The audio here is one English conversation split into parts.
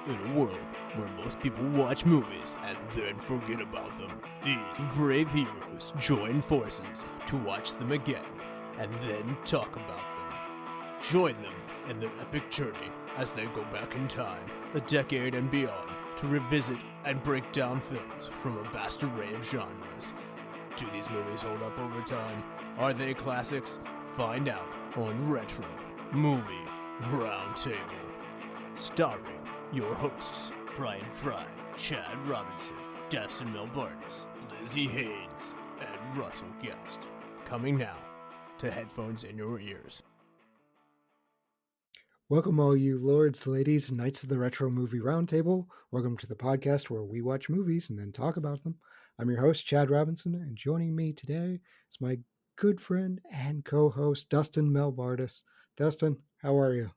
In a world where most people watch movies and then forget about them, these brave heroes join forces to watch them again and then talk about them. Join them in their epic journey as they go back in time, a decade and beyond, to revisit and break down films from a vast array of genres. Do these movies hold up over time? Are they classics? Find out on Retro Movie Roundtable. Starring your hosts, Brian Fry, Chad Robinson, Dustin Melbardis, Lizzie Haynes, and Russell Guest. Coming now to headphones in your ears. Welcome all you lords, ladies, and knights of the Retro Movie Roundtable. Welcome to the podcast where we watch movies and then talk about them. I'm your host, Chad Robinson, and joining me today is my good friend and co-host, Dustin Melbardis. Dustin, how are you?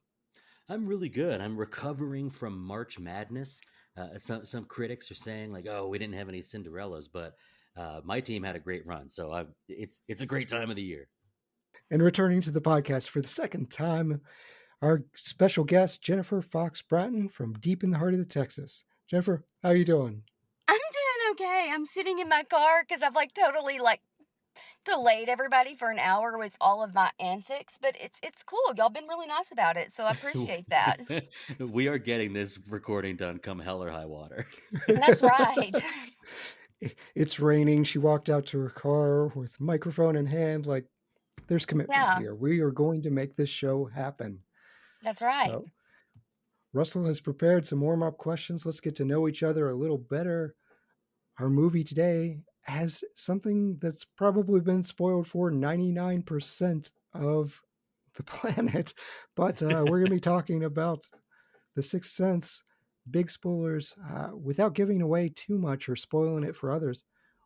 I'm really good. I'm recovering from March Madness. Some critics are saying like, "Oh, we didn't have any Cinderellas," but my team had a great run, so it's a great time of the year. And returning to the podcast for the second time, our special guest, Jennifer Fox Bratton from deep in the heart of the Texas. Jennifer, how are you doing? I'm doing okay. I'm sitting in my car because I've totally delayed everybody for an hour with all of my antics, but it's cool. Y'all been really nice about it, so I appreciate that. We are getting this recording done come hell or high water. That's right. It's raining. She walked out to her car with microphone in hand. Like, there's commitment here. We are going to make this show happen. That's right. So, Russell has prepared some warm-up questions. Let's get to know each other a little better. Our movie today has something that's probably been spoiled for 99% of the planet, but we're going to be talking about The Sixth Sense. Big spoilers. Without giving away too much or spoiling it for others,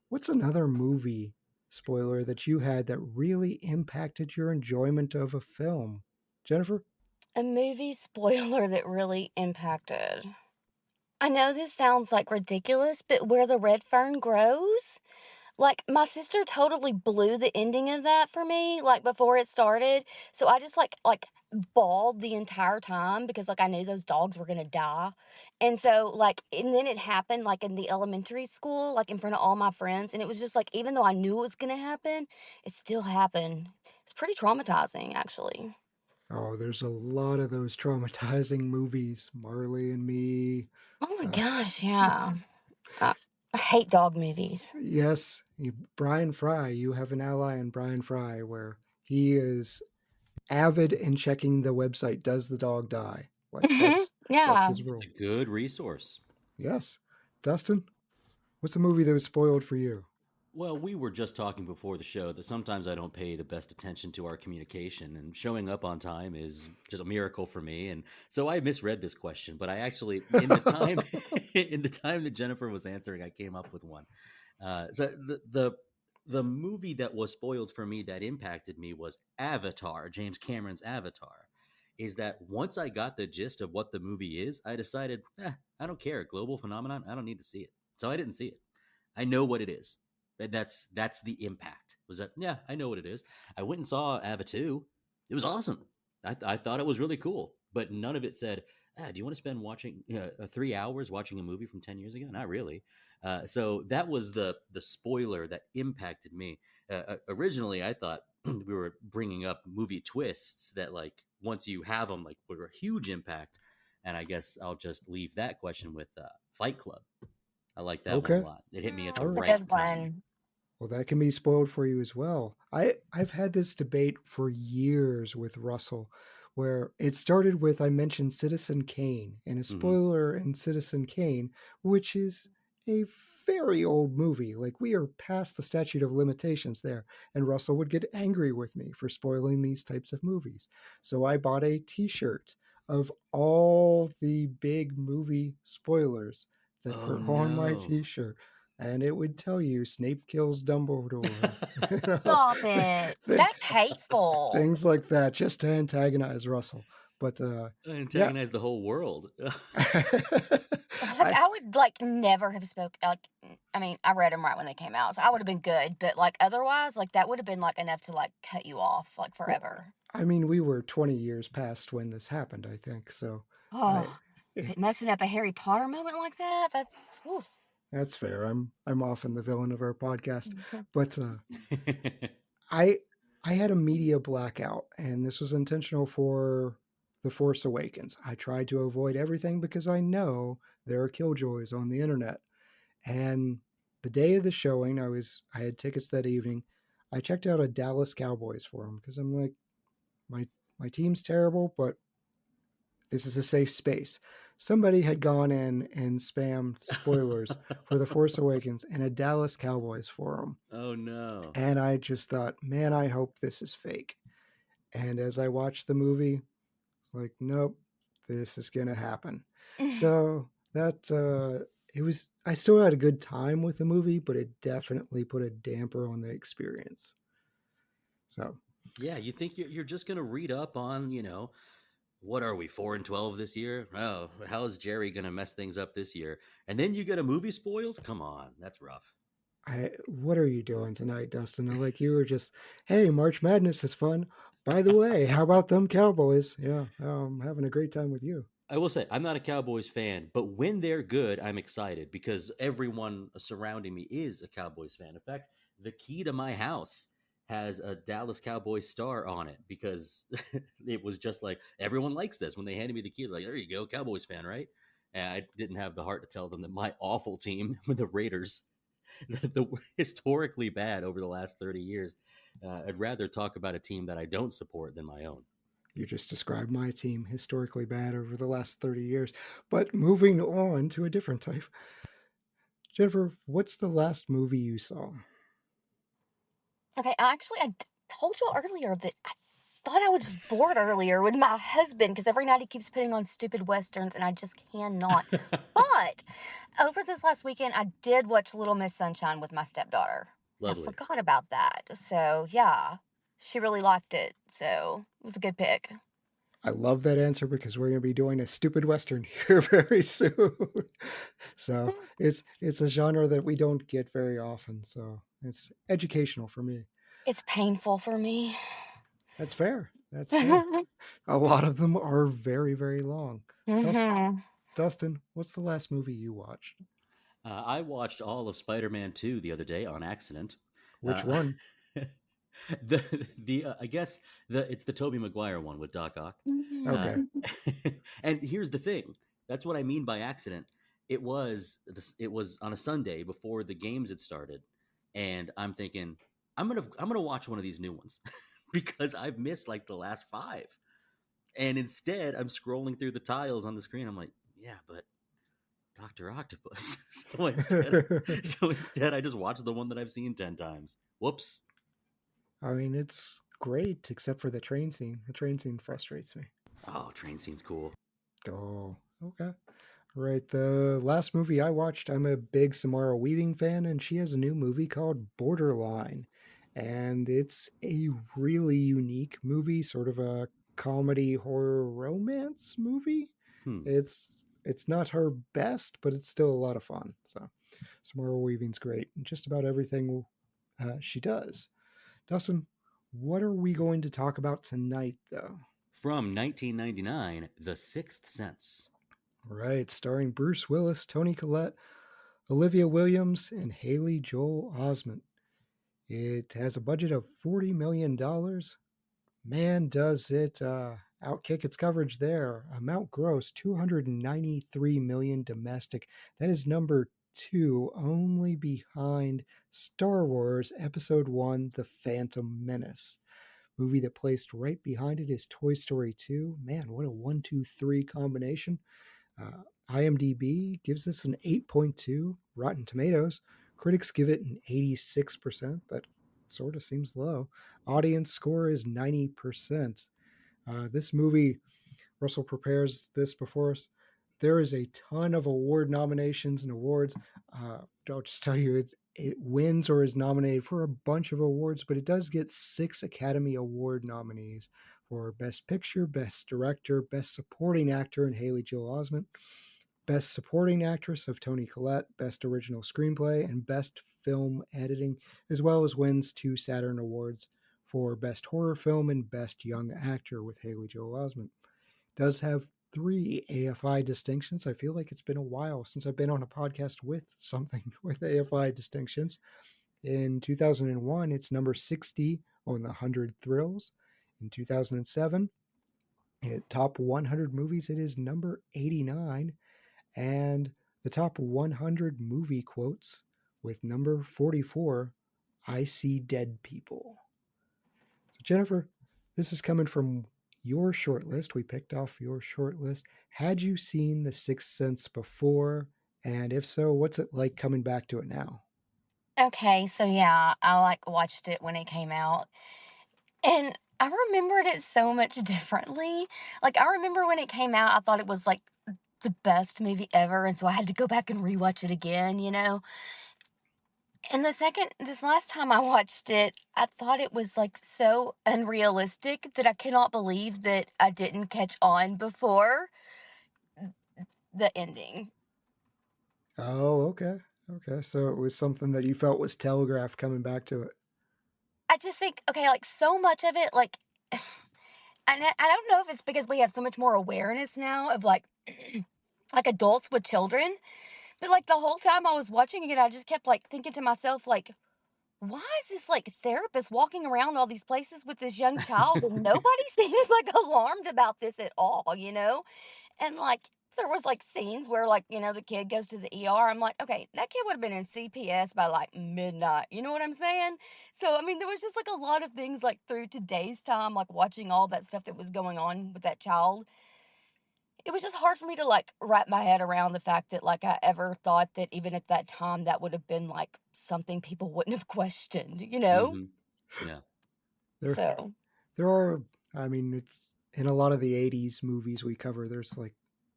what's another movie spoiler that you had that really impacted your enjoyment of a film? Jennifer? A movie spoiler that really impacted. I know this sounds ridiculous, but Where the Red Fern Grows? My sister totally blew the ending of that for me, before it started. So I just bawled the entire time because I knew those dogs were gonna die. And so and then it happened in the elementary school, in front of all my friends, and it was just even though I knew it was gonna happen, it still happened. It's pretty traumatizing, actually. Oh, there's a lot of those traumatizing movies. Marley and Me. Oh my gosh, yeah. I hate dog movies. Yes, Brian Fry. You have an ally in Brian Fry where he is avid in checking the website. Does the dog die? That's his rule. It's a good resource. Yes. Dustin, what's a movie that was spoiled for you? Well, we were just talking before the show that sometimes I don't pay the best attention to our communication, and showing up on time is just a miracle for me. And so I misread this question, but I actually, in the time that Jennifer was answering, I came up with one. So the movie that was spoiled for me that impacted me was Avatar, James Cameron's Avatar. Is that once I got the gist of what the movie is, I decided, I don't care. Global phenomenon, I don't need to see it. So I didn't see it. I know what it is. That's the impact. Was that, I know what it is. I went and saw Ava 2. It was awesome. I thought it was really cool, but none of it said, do you want to spend watching 3 hours watching a movie from 10 years ago? Not really. So that was the spoiler that impacted me. Originally, I thought we were bringing up movie twists that once you have them, were a huge impact. And I guess I'll just leave that question with Fight Club. I like that one a lot. It hit me at the right time. Well, that can be spoiled for you as well. I've had this debate for years with Russell, where it started with, I mentioned Citizen Kane, and a spoiler in Citizen Kane, which is a very old movie. We are past the statute of limitations there, and Russell would get angry with me for spoiling these types of movies. So I bought a t-shirt of all the big movie spoilers that were on my t-shirt, and it would tell you Snape kills Dumbledore. Stop it. That's hateful. Things like that, just to antagonize Russell. But antagonize the whole world. I would never have spoke. I read them right when they came out, so I would have been good. But otherwise, that would have been enough to cut you off forever. Well, we were 20 years past when this happened, I think. So But messing up a Harry Potter moment like that, that's... oof. That's fair. I'm often the villain of our podcast, but I had a media blackout, and this was intentional for The Force Awakens. I tried to avoid everything because I know there are killjoys on the internet. And the day of the showing, I had tickets that evening. I checked out a Dallas Cowboys forum because I'm like, my team's terrible, but this is a safe space. Somebody had gone in and spammed spoilers for The Force Awakens in a Dallas Cowboys forum. Oh no. And I just thought, man, I hope this is fake. And as I watched the movie, like, nope, this is going to happen. So that, I still had a good time with the movie, but it definitely put a damper on the experience. So, yeah, you think you're just going to read up on, what are we, 4-12 this year? Oh, how is Jerry going to mess things up this year? And then you get a movie spoiled? Come on, that's rough. What are you doing tonight, Dustin? Like you were just, hey, March Madness is fun. By the way, how about them Cowboys? Yeah, I'm having a great time with you. I will say, I'm not a Cowboys fan, but when they're good, I'm excited because everyone surrounding me is a Cowboys fan. In fact, the key to my house has a Dallas Cowboys star on it because it was just like, everyone likes this. When they handed me the key, they're like, there you go, Cowboys fan, right? And I didn't have the heart to tell them that my awful team, the Raiders, the historically bad over the last 30 years, I'd rather talk about a team that I don't support than my own. You just described my team, historically bad over the last 30 years. But moving on to a different type. Jennifer, what's the last movie you saw? Okay, actually, I told you earlier that I thought I was just bored earlier with my husband because every night he keeps putting on stupid westerns and I just cannot. But over this last weekend, I did watch Little Miss Sunshine with my stepdaughter. Lovely. I forgot about that. So, yeah, she really liked it. So, it was a good pick. I love that answer because we're going to be doing a stupid Western here very soon. So it's a genre that we don't get very often. So it's educational for me. It's painful for me. That's fair. That's fair. A lot of them are very, very long. Dustin, what's the last movie you watched? I watched all of Spider-Man 2 the other day on accident. Which one? I guess it's the Tobey Maguire one with Doc Ock. Okay. And here's the thing. That's what I mean by accident. It was on a Sunday before the games had started, and I'm thinking I'm gonna watch one of these new ones because I've missed like the last 5. And instead, I'm scrolling through the tiles on the screen. I'm like, yeah, but Dr. Octopus. So instead, I just watched the one that I've seen 10 times. Whoops. I mean, it's great, except for the train scene. The train scene frustrates me. Oh, train scene's cool. Oh, okay. Right. The last movie I watched, I'm a big Samara Weaving fan, and she has a new movie called Borderline. And it's a really unique movie, sort of a comedy horror romance movie. It's not her best, but it's still a lot of fun. So Samara Weaving's great in just about everything she does. Dustin, what are we going to talk about tonight, though? From 1999, The Sixth Sense. Right, starring Bruce Willis, Toni Collette, Olivia Williams, and Haley Joel Osment. It has a budget of $40 million. Man, does it outkick its coverage there. Amount gross, $293 million domestic. That is number 2, only behind Star Wars Episode 1, The Phantom Menace. Movie that placed right behind it is Toy Story 2. Man, what a 1, 2, 3 combination. IMDb gives this an 8.2. Rotten Tomatoes, critics give it an 86%. That sort of seems low. Audience score is 90%. This movie, Russell prepares this before us. There is a ton of award nominations and awards. I'll just tell you, it wins or is nominated for a bunch of awards, but it does get 6 Academy Award nominees for Best Picture, Best Director, Best Supporting Actor in Haley Joel Osment, Best Supporting Actress of Toni Collette, Best Original Screenplay, and Best Film Editing, as well as wins 2 Saturn Awards for Best Horror Film and Best Young Actor with Haley Joel Osment. It does have 3 AFI distinctions. I feel like it's been a while since I've been on a podcast with something with AFI distinctions. In 2001, it's number 60 on the 100 Thrills. In 2007, at top 100 movies, it is number 89. And the top 100 movie quotes with number 44, I See Dead People. So, Jennifer, this is coming from your short list. We picked off your short list. Had you seen The Sixth Sense before? And if so, what's it like coming back to it now? Okay, so yeah, I like watched it when it came out. And I remembered it so much differently. Like, I remember when it came out, I thought it was like the best movie ever. And so I had to go back and rewatch it again, you know? And this last time I watched it, I thought it was like so unrealistic that I cannot believe that I didn't catch on before the ending. Oh, okay. Okay. So it was something that you felt was telegraphed coming back to it. I just think, okay, like so much of it, like, I don't know if it's because we have so much more awareness now of like, like adults with children, but like the whole time I was watching it, I just kept like thinking to myself, like, why is this like therapist walking around all these places with this young child and nobody seems like alarmed about this at all, you know? And like there was like scenes where like, you know, the kid goes to the ER. I'm like, okay, that kid would have been in CPS by like midnight. You know what I'm saying? So I mean, there was just like a lot of things like through today's time, like watching all that stuff that was going on with that child. It was just hard for me to like wrap my head around the fact that like I ever thought that even at that time that would have been like something people wouldn't have questioned, you know? Yeah. There, So there are, I mean, it's in a lot of the 80s movies we cover, there's like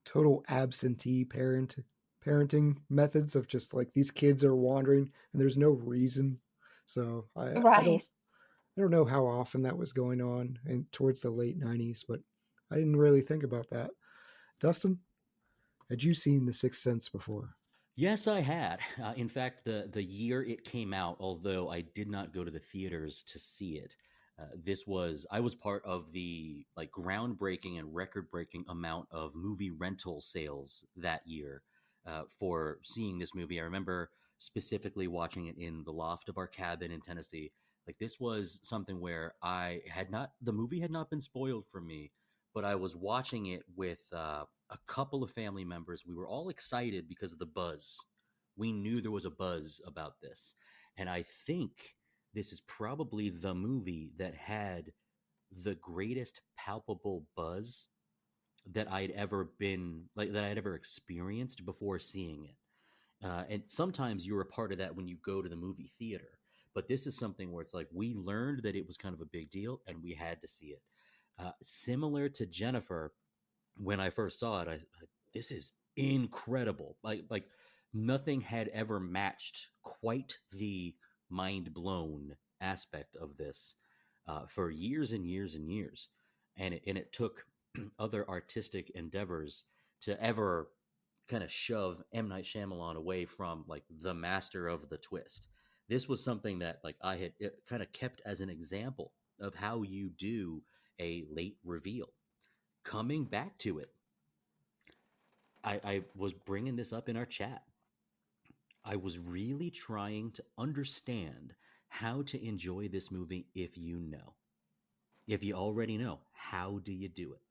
total absentee parenting methods of just like these kids are wandering and there's no reason. So right. I don't know how often that was going on and towards the late 90s, but I didn't really think about that. Dustin, had you seen The Sixth Sense before? Yes, I had. In fact, the year it came out, although I did not go to the theaters to see it, I was part of the like groundbreaking and record breaking amount of movie rental sales that year for seeing this movie. I remember specifically watching it in the loft of our cabin in Tennessee. Like this was something where the movie had not been spoiled for me, but I was watching it with a couple of family members. We were all excited because of the buzz. We knew there was a buzz about this. And I think this is probably the movie that had the greatest palpable buzz that I'd ever experienced before seeing it. And sometimes you're a part of that when you go to the movie theater. But this is something where it's like we learned that it was kind of a big deal and we had to see it. Similar to Jennifer, when I first saw it, this is incredible. Like nothing had ever matched quite the mind blown aspect of this for years and years and years, and it took other artistic endeavors to ever kind of shove M. Night Shyamalan away from like the master of the twist. This was something that like I had kind of kept as an example of how you do a late reveal. Coming back to it, I was bringing this up in our chat. I was really trying to understand how to enjoy this movie if you know. If you already know, how do you do it?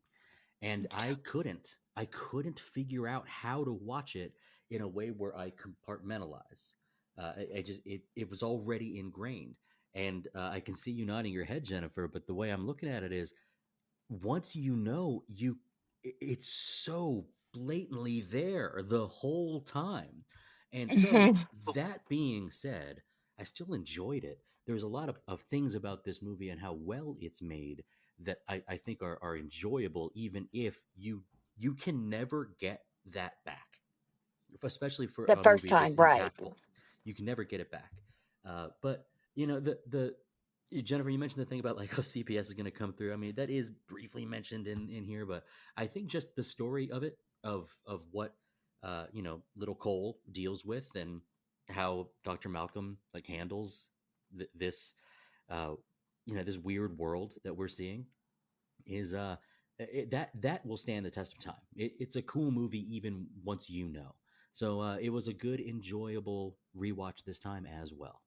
And I couldn't. I couldn't figure out how to watch it in a way where I compartmentalize. It was already ingrained. And I can see you nodding your head, Jennifer, but the way I'm looking at it is once you know it's so blatantly there the whole time. And so Mhm. that being said, I still enjoyed it. There's a lot of things about this movie and how well it's made that I think are enjoyable, even if you can never get that back, especially for The a first movie time, this right. impactful. You can never get it back. But the Jennifer, you mentioned the thing about like how CPS is going to come through. I mean, that is briefly mentioned in here, but I think just the story of it, of what little Cole deals with, and how Dr. Malcolm like handles this this weird world that we're seeing is That will stand the test of time. It's a cool movie even once you know. So it was a good, enjoyable rewatch this time as well.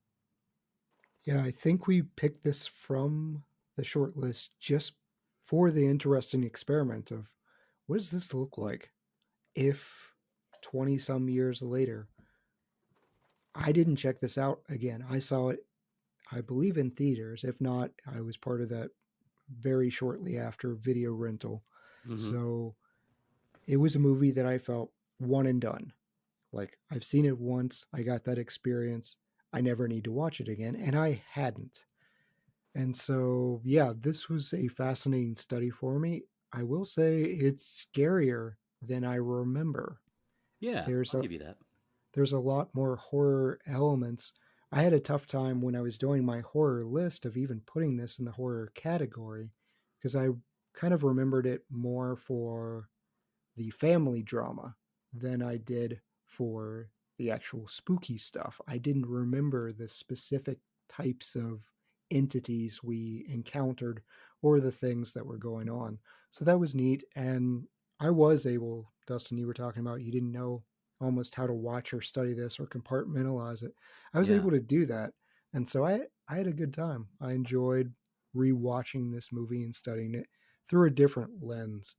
Yeah, I think we picked this from the short list just for the interesting experiment of what does this look like if 20 some years later. I didn't check this out again. I saw it, I believe, in theaters. If not, I was part of that very shortly after video rental. Mm-hmm. So it was a movie that I felt one and done. Like, I've seen it once, I got that experience, I never need to watch it again, and I hadn't. And so, yeah, this was a fascinating study for me. I will say it's scarier than I remember. Yeah, There's I'll a give you that. there's a lot more horror elements. I had a tough time when I was doing my horror list of even putting this in the horror category because I kind of remembered it more for the family drama than I did for the actual spooky stuff. I didn't remember the specific types of entities we encountered or the things that were going on. So that was neat. And I was able, Dustin, you were talking about you didn't know almost how to watch or study this or compartmentalize it. I was Yeah. able to do that. And so I had a good time. I enjoyed rewatching this movie and studying it through a different lens.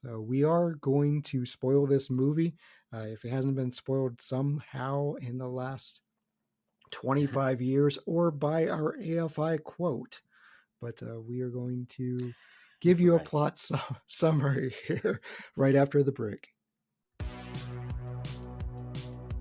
So we are going to spoil this movie. If it hasn't been spoiled somehow in the last 25 years or by our AFI quote, but we are going to give you a Right. plot summary here right after the break.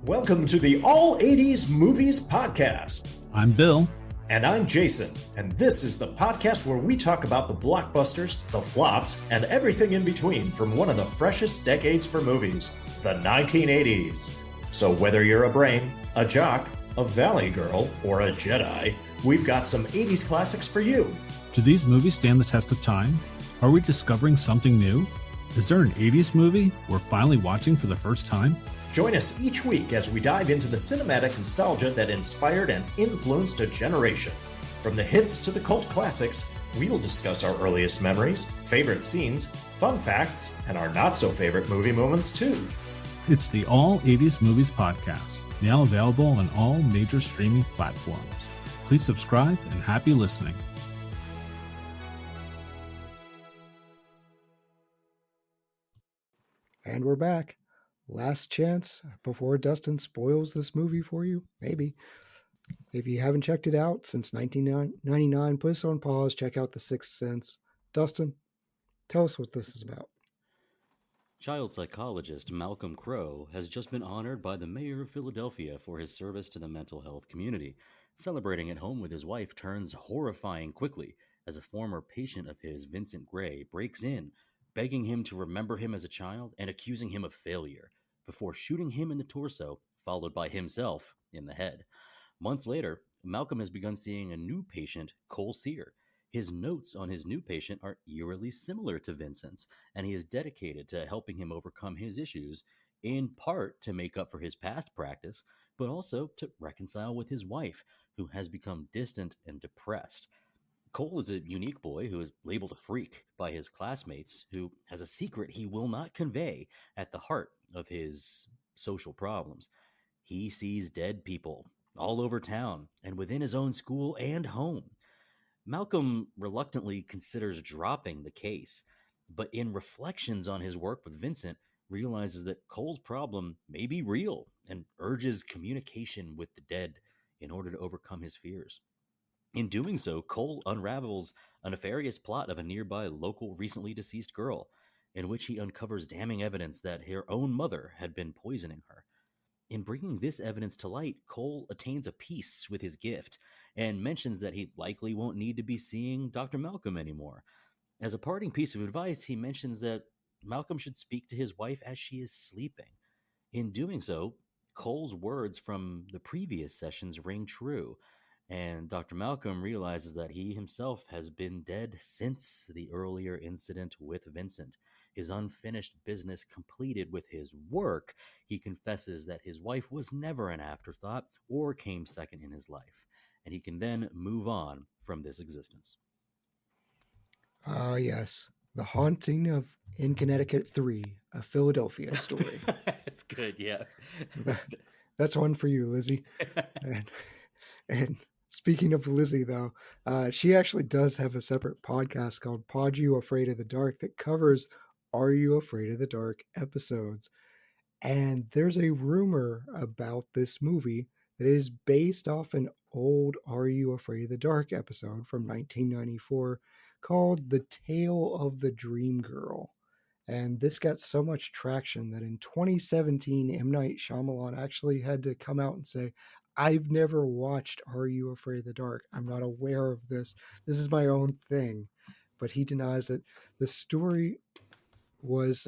Welcome to the All 80s Movies Podcast. I'm Bill. And I'm Jason. And this is the podcast where we talk about the blockbusters, the flops, and everything in between from one of the freshest decades for movies, the 1980s. So whether you're a brain, a jock, a valley girl, or a Jedi, we've got some 80s classics for you. Do these movies stand the test of time? Are we discovering something new? Is there an 80s movie we're finally watching for the first time? Join us each week as we dive into the cinematic nostalgia that inspired and influenced a generation. From the hits to the cult classics, we'll discuss our earliest memories, favorite scenes, fun facts, and our not-so-favorite movie moments too. It's the All 80s Movies Podcast, now available on all major streaming platforms. Please subscribe and happy listening. And we're back. Last chance before Dustin spoils this movie for you, maybe. If you haven't checked it out since 1999, put us on pause, check out The Sixth Sense. Dustin, tell us what this is about. Child psychologist Malcolm Crowe has just been honored by the mayor of Philadelphia for his service to the mental health community. Celebrating at home with his wife turns horrifying quickly as a former patient of his, Vincent Gray, breaks in, begging him to remember him as a child and accusing him of failure, before shooting him in the torso, followed by himself in the head. Months later, Malcolm has begun seeing a new patient, Cole Sear. His notes on his new patient are eerily similar to Vincent's, and he is dedicated to helping him overcome his issues, in part to make up for his past practice, but also to reconcile with his wife, who has become distant and depressed. Cole is a unique boy who is labeled a freak by his classmates, who has a secret he will not convey at the heart of his social problems. He sees dead people all over town and within his own school and home. Malcolm reluctantly considers dropping the case, but in reflections on his work with Vincent, realizes that Cole's problem may be real and urges communication with the dead in order to overcome his fears. In doing so, Cole unravels a nefarious plot of a nearby local recently deceased girl, in which he uncovers damning evidence that her own mother had been poisoning her. In bringing this evidence to light, Cole attains a peace with his gift and mentions that he likely won't need to be seeing Dr. Malcolm anymore. As a parting piece of advice, he mentions that Malcolm should speak to his wife as she is sleeping. In doing so, Cole's words from the previous sessions ring true, and Dr. Malcolm realizes that he himself has been dead since the earlier incident with Vincent. His unfinished business completed with his work, he confesses that his wife was never an afterthought or came second in his life, and he can then move on from this existence. Ah, yes. The Haunting of in Connecticut 3, a Philadelphia story. It's good, yeah. That's one for you, Lizzie. And speaking of Lizzie, though, she actually does have a separate podcast called Pod You Afraid of the Dark that covers Are You Afraid of the Dark episodes. And there's a rumor about this movie that is based off an old Are You Afraid of the Dark episode from 1994 called The Tale of the Dream Girl. And this got so much traction that in 2017, M. Night Shyamalan actually had to come out and say, I've never watched Are You Afraid of the Dark? I'm not aware of this. This is my own thing. But he denies it. The story was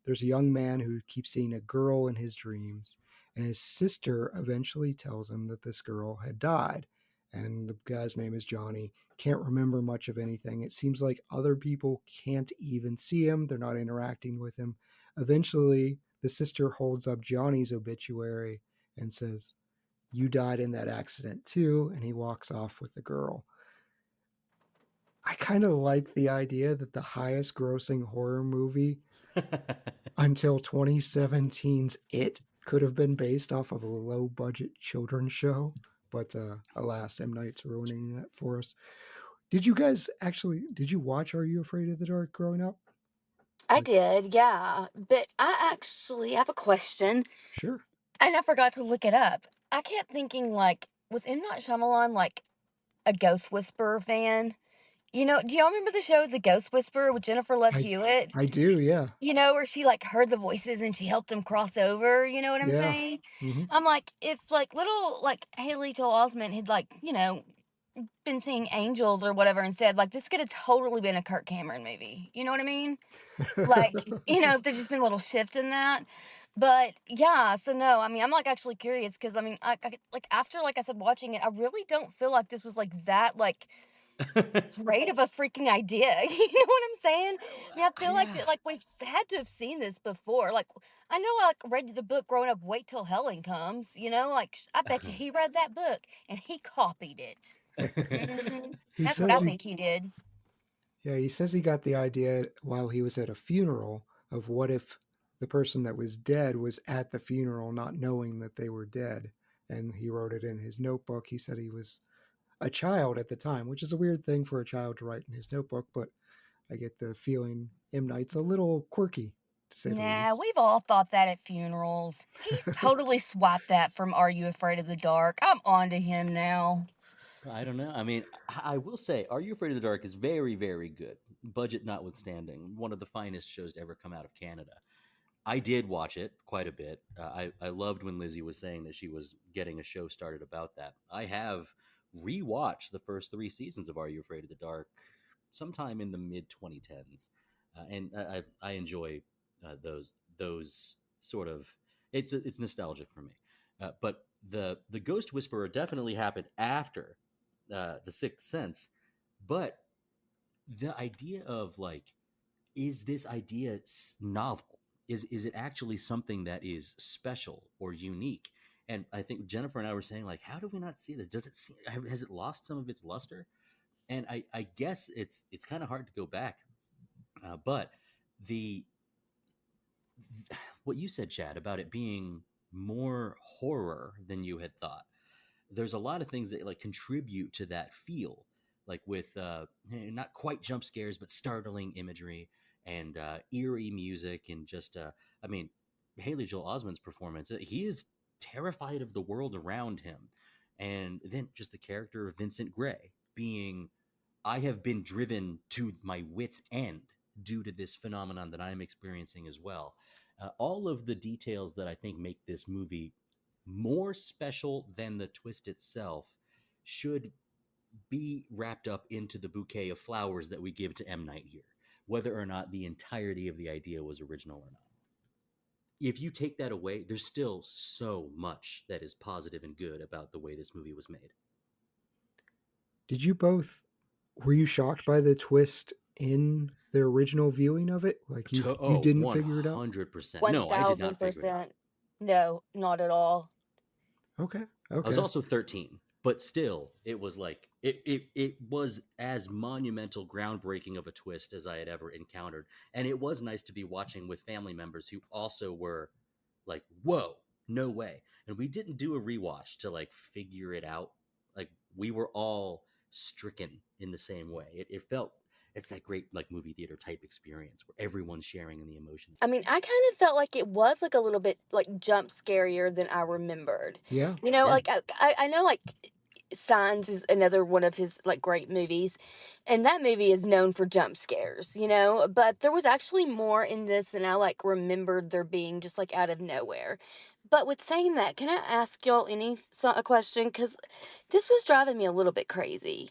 there's a young man who keeps seeing a girl in his dreams, and his sister eventually tells him that this girl had died. And the guy's name is Johnny. Can't remember much of anything. It seems like other people can't even see him. They're not interacting with him. Eventually, the sister holds up Johnny's obituary and says, you died in that accident too. And he walks off with the girl. I kind of like the idea that the highest grossing horror movie until 2017's It could have been based off of a low budget children's show. But alas, M. Night's ruining that for us. Did you watch Are You Afraid of the Dark growing up? I did, yeah. But I actually have a question, Sure. and I forgot to look it up. I kept thinking, like, was M. Night Shyamalan, like, a Ghost Whisperer fan? You know, do y'all remember the show The Ghost Whisperer with Jennifer Love Hewitt? I do, yeah. You know, where she, like, heard the voices and she helped them cross over, you know what I'm saying? Mm-hmm. I'm like, if, like, little, like, Haley Joel Osment had, like, you know, been seeing angels or whatever instead, like, this could have totally been a Kirk Cameron movie. You know what I mean? Like, you know, if there's just been a little shift in that. But yeah, so no, I mean, I'm like actually curious because I mean, like after, like I said, watching it, I really don't feel like this was like that, like, great of a freaking idea. You know what I'm saying? I mean, I feel like that, like we've had to have seen this before. Like, I know I like read the book growing up, Wait Till Helen Comes, you know, like I bet you he read that book and he copied it. That's what I think he did. Yeah, he says he got the idea while he was at a funeral of what if the person that was dead was at the funeral not knowing that they were dead. And he wrote it in his notebook. He said he was a child at the time, which is a weird thing for a child to write in his notebook, but I get the feeling M. Night's a little quirky, to say the least. We've all thought that at funerals. He's totally swiped that from Are You Afraid of the Dark? I'm on to him now. I don't know. I mean, I will say, Are You Afraid of the Dark is very, very good. Budget notwithstanding, one of the finest shows to ever come out of Canada. I did watch it quite a bit. I loved when Lizzie was saying that she was getting a show started about that. I have rewatched the first 3 seasons of Are You Afraid of the Dark sometime in the mid 2010s, and I enjoy those sort of. It's nostalgic for me, but the Ghost Whisperer definitely happened after the Sixth Sense, but the idea of like, is this idea novel? Is it actually something that is special or unique? And I think Jennifer and I were saying, like, how do we not see this? Has it lost some of its luster? And I guess it's kind of hard to go back. But what you said, Chad, about it being more horror than you had thought. There's a lot of things that like contribute to that feel, like with not quite jump scares, but startling imagery and eerie music, and just I mean, Haley Joel Osment's performance. He is terrified of the world around him, and then just the character of Vincent Gray being, I have been driven to my wit's end due to this phenomenon that I'm experiencing as well. All of the details that I think make this movie more special than the twist itself should be wrapped up into the bouquet of flowers that we give to M. Night here, whether or not the entirety of the idea was original or not. If you take that away, there's still so much that is positive and good about the way this movie was made. Were you shocked by the twist in the original viewing of it? Like you didn't figure it out? 100%. No, I did not figure it out. No, not at all. Okay. I was also 13, but still, it was like, It was as monumental, groundbreaking of a twist as I had ever encountered, and it was nice to be watching with family members who also were like, "Whoa, no way!" And we didn't do a rewatch to like figure it out. Like we were all stricken in the same way. It felt it's that great like movie theater type experience where everyone's sharing in the emotions. I mean, I kind of felt like it was like a little bit like jump scarier than I remembered. Yeah. You know, Yeah. like I know like Signs is another one of his like great movies, and that movie is known for jump scares, you know, but there was actually more in this than I like remembered there being just like out of nowhere. But with saying that, can I ask y'all a question? Because this was driving me a little bit crazy.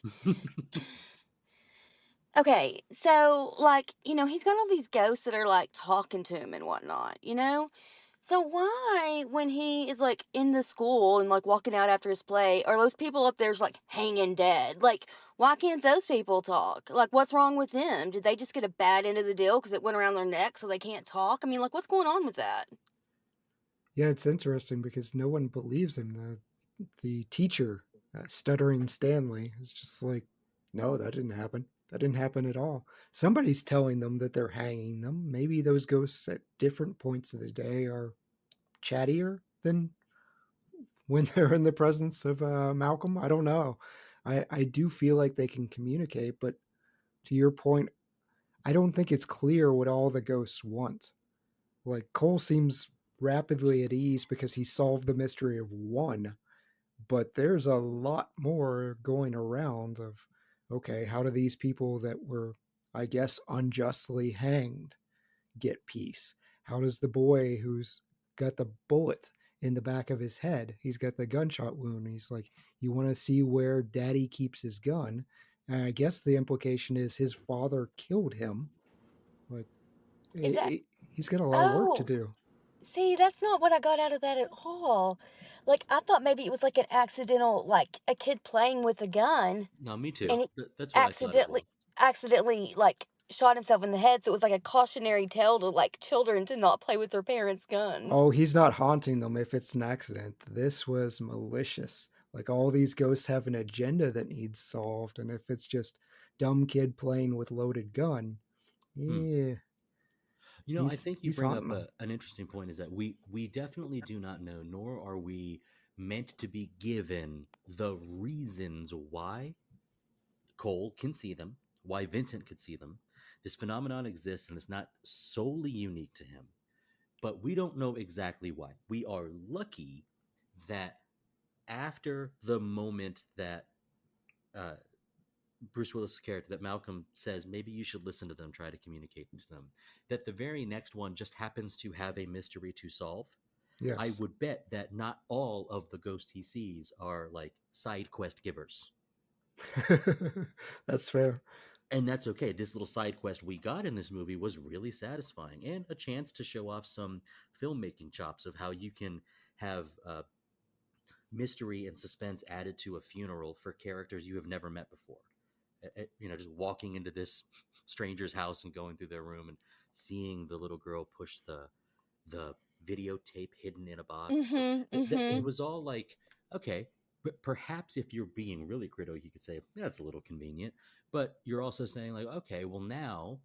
Okay, so like, you know, he's got all these ghosts that are like talking to him and whatnot, you know? So why, when he is like in the school and like walking out after his play, are those people up there's like hanging dead? Like, why can't those people talk? Like, what's wrong with them? Did they just get a bad end of the deal because it went around their neck so they can't talk? I mean, like, what's going on with that? Yeah, it's interesting because no one believes him. The teacher, stuttering Stanley, is just like, no, that didn't happen. That didn't happen at all. Somebody's telling them that they're hanging them. Maybe those ghosts at different points of the day are chattier than when they're in the presence of Malcolm. I don't know. I do feel like they can communicate, but to your point, I don't think it's clear what all the ghosts want. Like Cole seems rapidly at ease because he solved the mystery of one, but there's a lot more going around of, okay, how do these people that were, I guess, unjustly hanged get peace? How does the boy who's got the bullet in the back of his head, he's got the gunshot wound, he's like, you want to see where daddy keeps his gun? And I guess the implication is his father killed him. Like, Is that, he's got a lot of work to oh, do. see, that's not what I got out of that at all. Like, I thought maybe it was like an accidental, like a kid playing with a gun No, me too. and he That's what I thought as accidentally well. accidentally like shot himself in the head, so it was like a cautionary tale to like children to not play with their parents' guns. Oh, he's not haunting them if it's an accident. This was malicious. Like all these ghosts have an agenda that needs solved, and if it's just dumb kid playing with loaded gun, Hmm. yeah, You know, I think you he's bring up haunting them. an interesting point is that we definitely do not know, nor are we meant to be given the reasons why Cole can see them, why Vincent could see them. This phenomenon exists and it's not solely unique to him, but we don't know exactly why. We are lucky that after the moment that uh, Bruce Willis's character, that Malcolm says, maybe you should listen to them, try to communicate to them, that the very next one just happens to have a mystery to solve. I Yes, would bet that not all of the ghosts he sees are like side quest givers. that's fair. And that's okay. This little side quest we got in this movie was really satisfying and a chance to show off some filmmaking chops of how you can have mystery and suspense added to a funeral for characters you have never met before. You know, just walking into this stranger's house and going through their room and seeing the little girl push the videotape hidden in a box. Mm-hmm. It Mm-hmm. was all like, okay, but perhaps if you're being really critical, you could say that's a little convenient. But you're also saying like, okay, well now,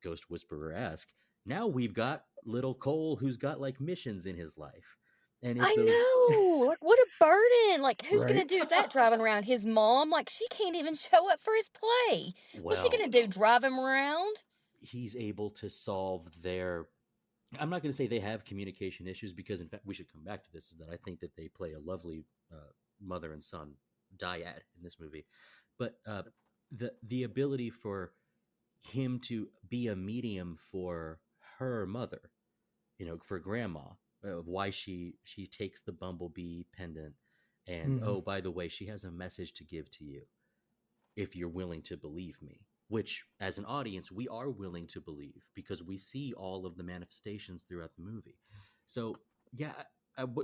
Ghost Whisperer esque. Now we've got little Cole who's got like missions in his life, and if I those know. Like, what a burden. Like, who's gonna Right? do that driving around? His mom? Like, she can't even show up for his play. What's she well, gonna do? Drive him around? he's able to solve their I'm not going to say they have communication issues because, in fact, we should come back to this. Is that I think that they play a lovely mother and son dyad in this movie, but the ability for him to be a medium for her mother, you know, for grandma, why she takes the bumblebee pendant, and Hmm. oh, by the way, she has a message to give to you if you're willing to believe me, which as an audience we are willing to believe because we see all of the manifestations throughout the movie. So yeah,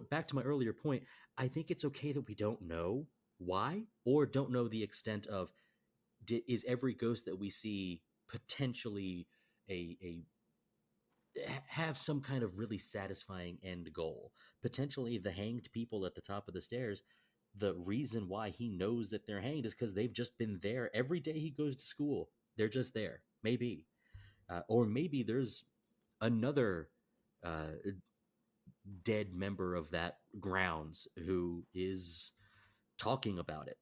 back to my earlier point, I think it's okay that we don't know why or don't know the extent of is every ghost that we see potentially a have some kind of really satisfying end goal. Potentially the hanged people at the top of the stairs, the reason why he knows that they're hanged is because they've just been there every day he goes to school. They're just there, maybe. Or maybe there's another dead member of that grounds who is talking about it,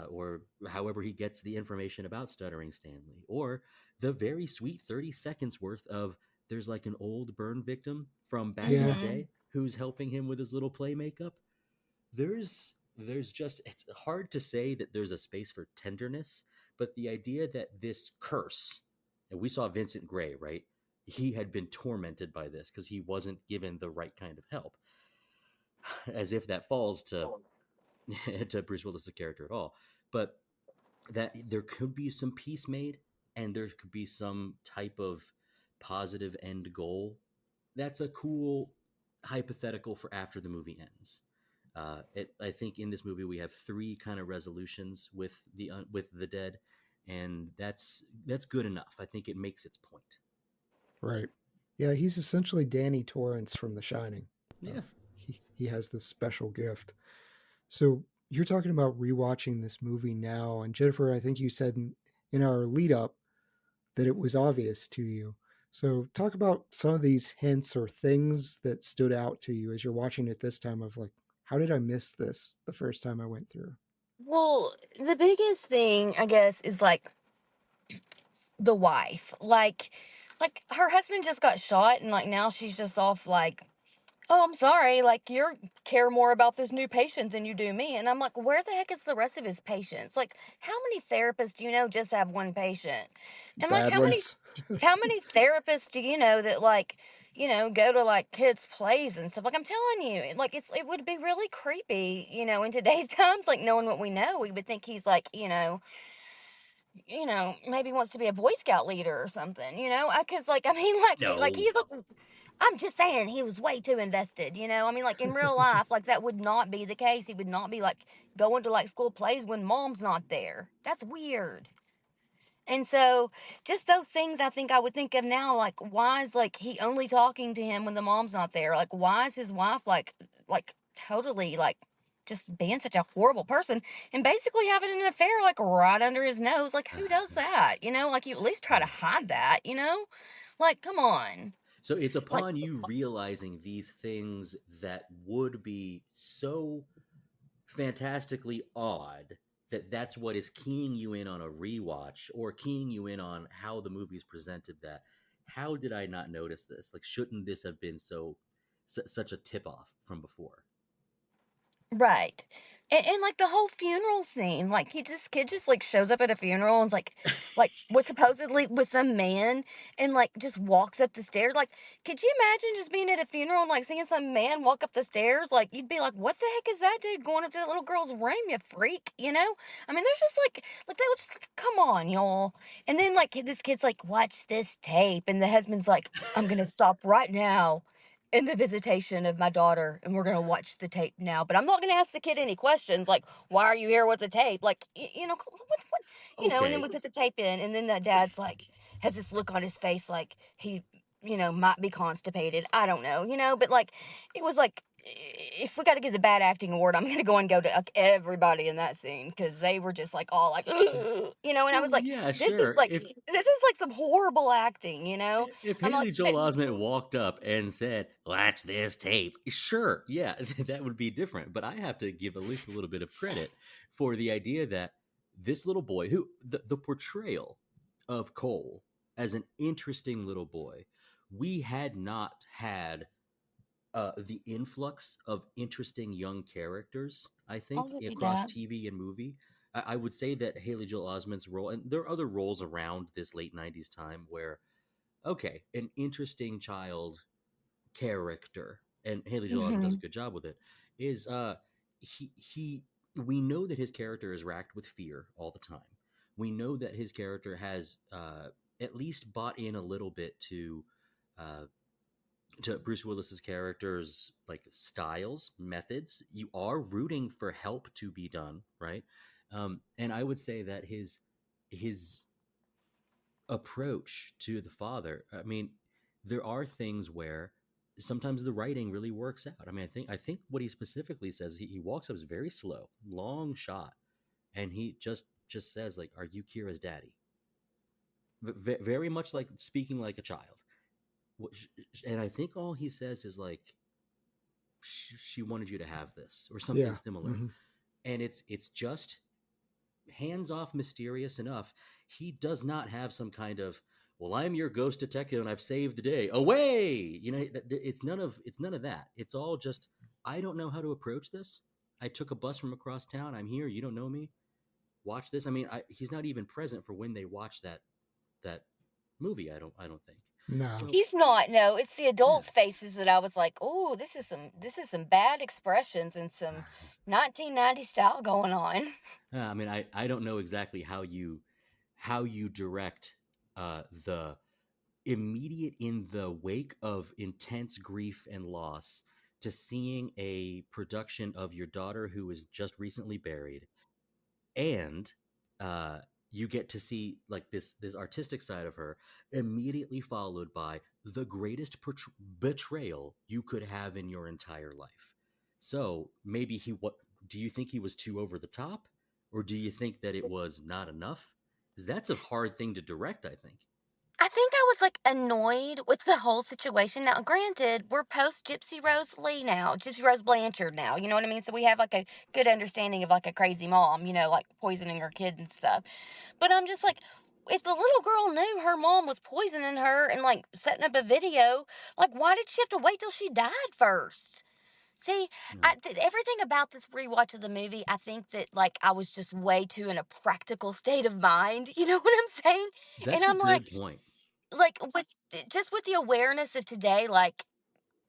or however he gets the information about Stuttering Stanley, or the very sweet 30 seconds worth of there's like an old burn victim from back in the Yeah. day who's helping him with his little play makeup. There's just, it's hard to say that there's a space for tenderness, but the idea that this curse, and we saw Vincent Gray, right? He had been tormented by this because he wasn't given the right kind of help. As if that falls to to Bruce Willis's character at all. But that there could be some peace made, and there could be some type of positive end goal. That's a cool hypothetical for after the movie ends. I think in this movie we have 3 kind of resolutions with the dead, and that's good enough. I think it makes its point. Right. Yeah, he's essentially Danny Torrance from The Shining. Yeah. He has this special gift. So you're talking about rewatching this movie now, and Jennifer, I think you said in our lead up that it was obvious to you. So talk about some of these hints or things that stood out to you as you're watching it this time of like, how did I miss this the first time I went through? Well, the biggest thing, I guess, is like the wife. Like her husband just got shot, and like now she's just off like, oh, I'm sorry, like you care more about this new patient than you do me. And I'm like, where the heck is the rest of his patients? Like, how many therapists do you know just have one patient? And like, Bad ones. how many therapists do you know that like, go to like kids' plays and stuff? Like, I'm telling you, like, it would be really creepy, in today's times, like knowing what we know, we would think he's like, maybe wants to be a Boy Scout leader or something, because like, I mean, like No. he's like, I'm just saying he was way too invested, I mean, like in real life, like that would not be the case. He would not be like going to like school plays when mom's not there. That's weird. And so just those things I think I would think of now, like why is like he only talking to him when the mom's not there? Like why is his wife like totally like just being such a horrible person and basically having an affair like right under his nose? Like who does that? Like you at least try to hide that? Like come on. So it's Like upon you realizing these things that would be so fantastically odd that that's what is keying you in on a rewatch or keying you in on how the movie's presented that. How did I not notice this? Like, shouldn't this have been such a tip off from before? right. And like the whole funeral scene, like kid just like shows up at a funeral and's like was supposedly with some man and like just walks up the stairs. Like, could you imagine just being at a funeral and like seeing some man walk up the stairs? Like you'd be like, what the heck is that dude going up to that little girl's room, you freak? I mean, there's just like they would just like, come on, y'all. And then like this kid's like, watch this tape, and the husband's like, I'm gonna stop right now in the visitation of my daughter, and we're gonna watch the tape now, but I'm not gonna ask the kid any questions like, why are you here with the tape? Like, what, and then Okay. we put the tape in, and then that dad's like has this look on his face like he might be constipated. I don't know, but like it was like, if we got to give the bad acting award, I'm gonna go to like, everybody in that scene, because they were just like all like, and I was Well, like, yeah, this is sure. like some horrible acting. If I'm Haley like, Joel Osment walked up and said, "Watch this tape," sure, yeah, that would be different. But I have to give at least a little bit of credit for the idea that this little boy, who the portrayal of Cole as an interesting little boy, we had not had the influx of interesting young characters, I think, I'll give you across that. TV and movie. I would say that Haley Joel Osment's role, and there are other roles around this late 90s time where, okay, an interesting child character, and Haley Joel Osment does a Mhm. good job with it, is he we know that his character is racked with fear all the time. We know that his character has at least bought in a little bit uh, to Bruce Willis's character's like styles, methods. You are rooting for help to be done, right? And I would say that his approach to the father. I mean, there are things where sometimes the writing really works out. I mean, I think what he specifically says, he walks up is very slow, long shot, and he just says like, "Are you Kira's daddy?" Very much like speaking like a child. And I think all he says is like, she wanted you to have this or something Yeah. similar. Mhm. And it's just hands off, mysterious enough. He does not have some kind of, well, I'm your ghost detective and I've saved the day, away, you know. It's none of that. It's all just, I don't know how to approach this. I took a bus from across town, I'm here, you don't know me, watch this. I mean, he's not even present for when they watch that movie. I don't think No. so. He's not. No, it's the Yeah. adults' faces that I was like, "Oh, this is some bad expressions and some 1990 style going on." I mean, I don't know exactly how you direct the immediate, in the wake of intense grief and loss, to seeing a production of your daughter who was just recently buried, and uh, you get to see like this artistic side of her, immediately followed by the greatest betrayal you could have in your entire life. So maybe what do you think he was too over the top, or do you think that it was not enough? Because that's a hard thing to direct, I think. I think I was like annoyed with the whole situation. Now, granted, we're post Gypsy Rose Lee now, Gypsy Rose Blanchard now. You know what I mean? So we have like a good understanding of like a crazy mom, like poisoning her kid and stuff. But I'm just like, if the little girl knew her mom was poisoning her and like setting up a video, like why did she have to wait till she died first? See, Yeah. everything about this rewatch of the movie, I think that like I was just way too in a practical state of mind. You know what I'm saying? And That's a I'm like, good point. with just with the awareness of today, like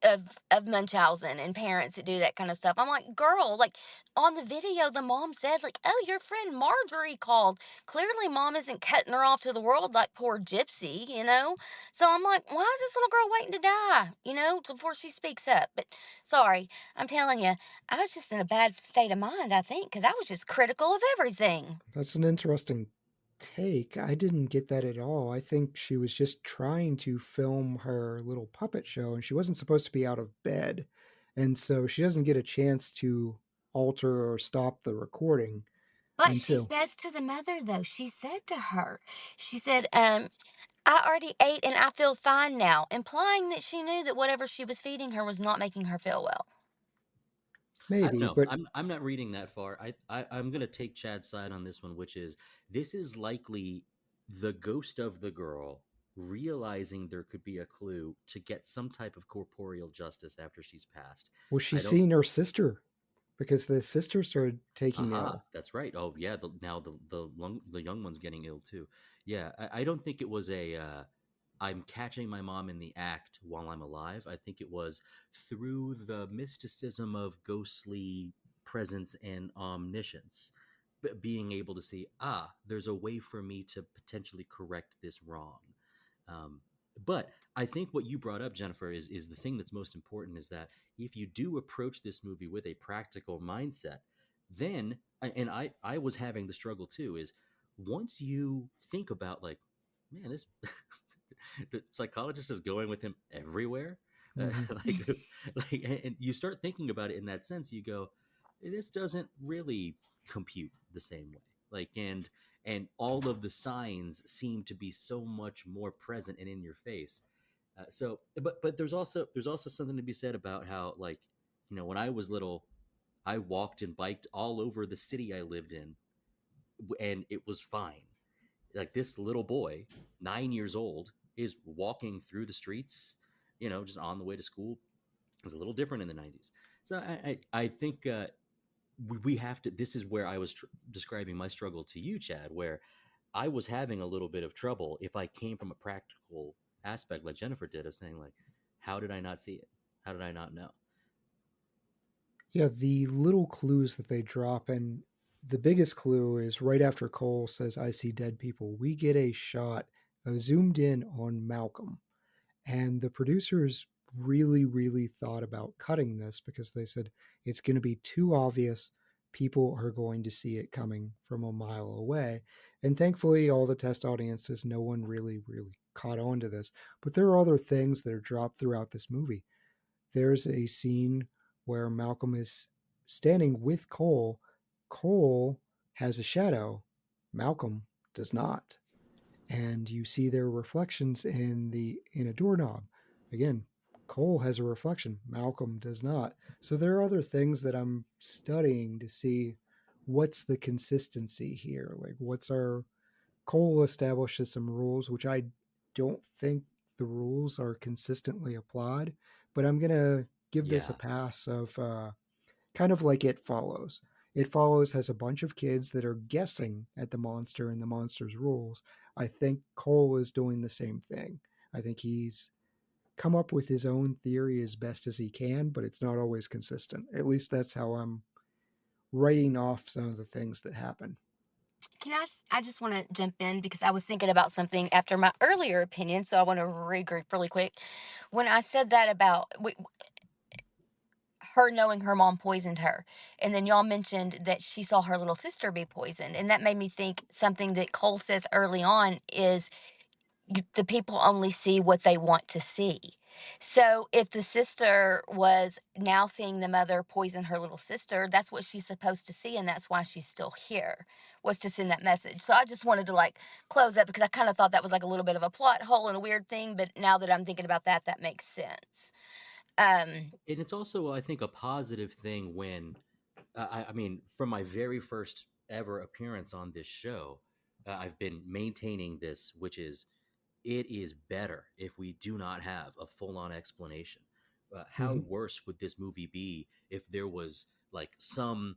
of Munchausen and parents that do that kind of stuff. I'm like, girl, like on the video, the mom said, like, oh, your friend Marjorie called. Clearly, mom isn't cutting her off to the world like poor Gypsy. So I'm like, why is this little girl waiting to die, before she speaks up? But sorry, I'm telling you, I was just in a bad state of mind, I think, because I was just critical of everything. That's an interesting take. I didn't get that at all. I think she was just trying to film her little puppet show and she wasn't supposed to be out of bed. And so she doesn't get a chance to alter or stop the recording But she until. says to the mother, though, she said to her, she said, I already ate and I feel fine now, implying that she knew that whatever she was feeding her was not making her feel well. I don't Maybe, know. but I'm not reading that far. I'm gonna take Chad's side on this one, which is, this is likely the ghost of the girl realizing there could be a clue to get some type of corporeal justice after she's passed. was she I don't. seeing her sister? Because the sister started taking Aha, ill. that's right. Oh yeah, now the young one's getting ill too. Yeah, I don't think it was a I'm catching my mom in the act while I'm alive. I think it was through the mysticism of ghostly presence and omniscience, being able to see, there's a way for me to potentially correct this wrong. Um, but I think what you brought up, Jennifer, is the thing that's most important, is that if you do approach this movie with a practical mindset, then, and I was having the struggle too, is once you think about like, man, this the psychologist is going with him everywhere. Hmm. Like, and you start thinking about it in that sense, you go, this doesn't really compute the same way. Like, and all of the signs seem to be so much more present and in your face. But there's also something to be said about how, like, when I was little, I walked and biked all over the city I lived in, and it was fine. Like, this little boy, 9 years old, is walking through the streets, just on the way to school. It was a little different in the 90s. So I think we have to. This is where I was describing my struggle to you, Chad, where I was having a little bit of trouble if I came from a practical aspect like Jennifer did, of saying like, how did I not see it? How did I not know? Yeah, the little clues that they drop, and the biggest clue is right after Cole says, I see dead people, we get a shot zoomed in on Malcolm. And the producers really, really thought about cutting this because they said it's going to be too obvious. People are going to see it coming from a mile away. And thankfully, all the test audiences, no one really, really caught on to this. But there are other things that are dropped throughout this movie. there's a scene where Malcolm is standing with Cole. Cole has a shadow, Malcolm does not. And you see their reflections in a doorknob. Again, Cole has a reflection, Malcolm does not. So there are other things that I'm studying to see what's the consistency here. Like, what's our Cole establishes some rules, which I don't think the rules are consistently applied, but I'm gonna give this a Yeah. pass of kind of like It Follows. It Follows has a bunch of kids that are guessing at the monster and the monster's rules. I think Cole is doing the same thing. I think he's come up with his own theory as best as he can, but it's not always consistent. At least that's how I'm writing off some of the things that happen. I just want to jump in because I was thinking about something after my earlier opinion, so I want to regroup really quick. When I said that about her knowing her mom poisoned her, and then y'all mentioned that she saw her little sister be poisoned, and that made me think something that Cole says early on is the people only see what they want to see. So if the sister was now seeing the mother poison her little sister, that's what she's supposed to see, and that's why she's still here, was to send that message. So I just wanted to like close that because I kind of thought that was like a little bit of a plot hole and a weird thing, but now that I'm thinking about that, that makes sense. And it's also, I think, a positive thing when, I mean, from my very first ever appearance on this show, I've been maintaining this, which is it is better if we do not have a full on explanation. How Mm-hmm. worse would this movie be if there was like some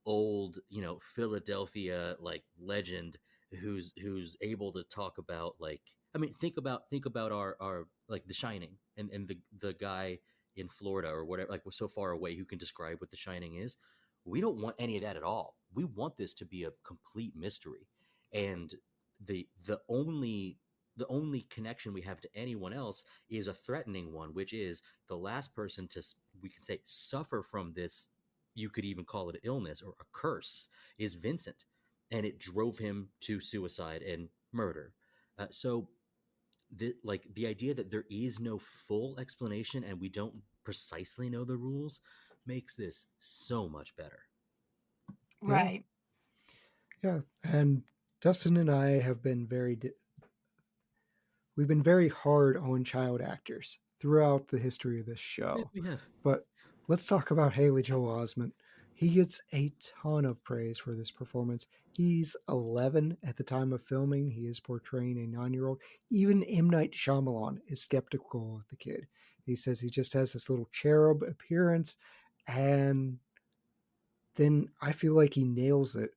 old, Philadelphia like legend who's able to talk about, like, I mean, think about our like The Shining, and the guy in Florida or whatever, like, we're so far away who can describe what The Shining is. We don't want any of that at all. We want this to be a complete mystery. And the only connection we have to anyone else is a threatening one, which is the last person to, we can say, suffer from this, you could even call it an illness or a curse, is Vincent, and it drove him to suicide and murder. So the idea that there is no full explanation and we don't precisely know the rules makes this so much better. Yeah. Right. Yeah. And Dustin and I have been we've been very hard on child actors throughout the history of this Yeah, show. we have. But let's talk about Haley Joel Osment. He gets a ton of praise for this performance. He's 11 at the time of filming. He is portraying a 9-year-old. Even M. Night Shyamalan is skeptical of the kid. He says he just has this little cherub appearance, and then I feel like he nails it.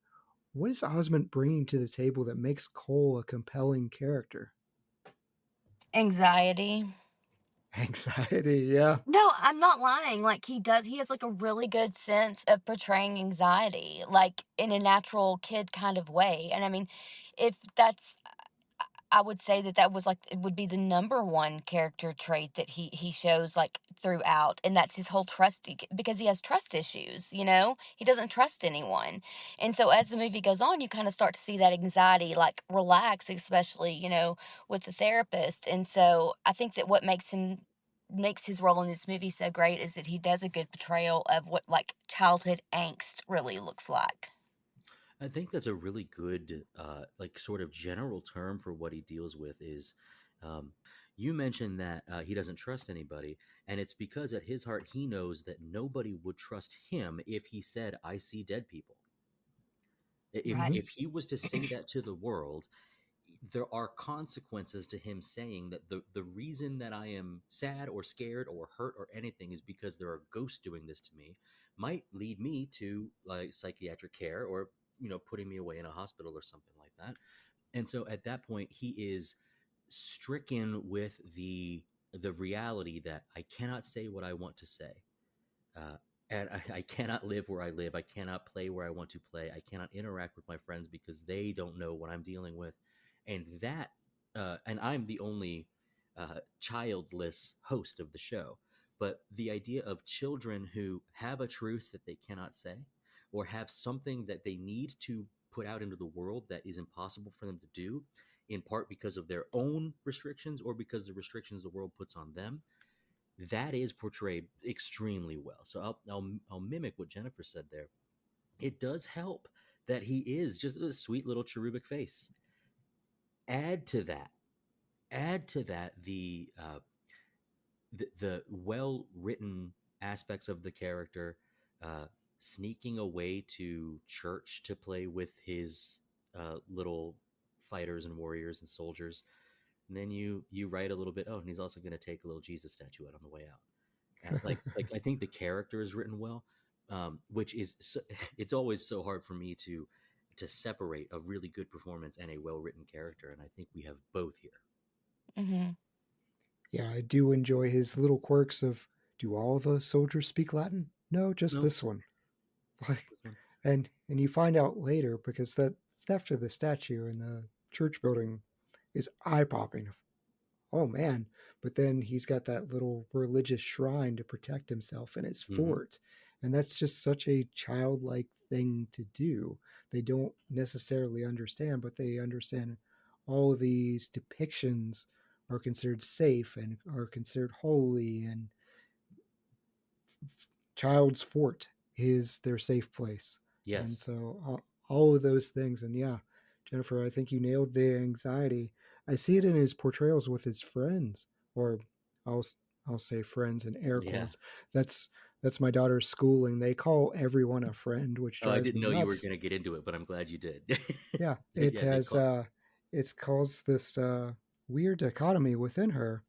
What is Osment bringing to the table that makes Cole a compelling character? Anxiety. Anxiety, yeah. No, I'm not lying. Like he has like a really good sense of portraying anxiety, like in a natural kid kind of way. And I mean, if that's, I would say that that was like, it would be the number one character trait that he shows like throughout. And that's his whole because he has trust issues, he doesn't trust anyone. And so as the movie goes on, you kind of start to see that anxiety like relax, especially, with the therapist. And so I think that what makes his role in this movie so great is that he does a good portrayal of what like childhood angst really looks like. I think that's a really good, like, sort of general term for what he deals with is, um, you mentioned that he doesn't trust anybody, and it's because at his heart he knows that nobody would trust him if he said, "I see dead people." If Right. Hmm. if he was to say that to the world, there are consequences to him saying that the reason that I am sad or scared or hurt or anything is because there are ghosts doing this to me, might lead me to like psychiatric care or putting me away in a hospital or something like that. And so at that point he is stricken with the reality that I cannot say what I want to say. uh, and I cannot live where I live. I cannot play where I want to play. I cannot interact with my friends because they don't know what I'm dealing with, and and I'm the only childless host of the show. But the idea of children who have a truth that they cannot say, or have something that they need to put out into the world that is impossible for them to do, in part because of their own restrictions or because the restrictions the world puts on them, that is portrayed extremely well. So I'll mimic what Jennifer said there. It does help that he is just a sweet little cherubic face. Add to that, the well written aspects of the character, uh, sneaking away to church to play with his little fighters and warriors and soldiers. And then you write a little bit. Oh, and he's also going to take a little Jesus statue out on the way out. Like I think the character is written well, which is so, it's always so hard for me to separate a really good performance and a well written character, and I think we have both here. Mm-hmm. Yeah, I do enjoy his little quirks of, do all the soldiers speak Latin? No, just No. this one. Like, This one. and you find out later, because that theft of the statue in the church building is eye popping. Oh man! But then he's got that little religious shrine to protect himself in his Mhm. fort, and that's just such a childlike thing to do. They don't necessarily understand, but they understand all of these depictions are considered safe and are considered holy, and child's fort is their safe place. And Yes. so all of those things. And yeah, Jennifer, I think you nailed the anxiety. I see it in his portrayals with his friends, or I'll I'll say friends in air Yeah. quotes. That's my daughter's schooling. They call everyone a friend, which Oh, I drives didn't me know you were nuts. going to get into it, but I'm glad you did. Yeah, it Yeah, they has call. it's caused this weird dichotomy within her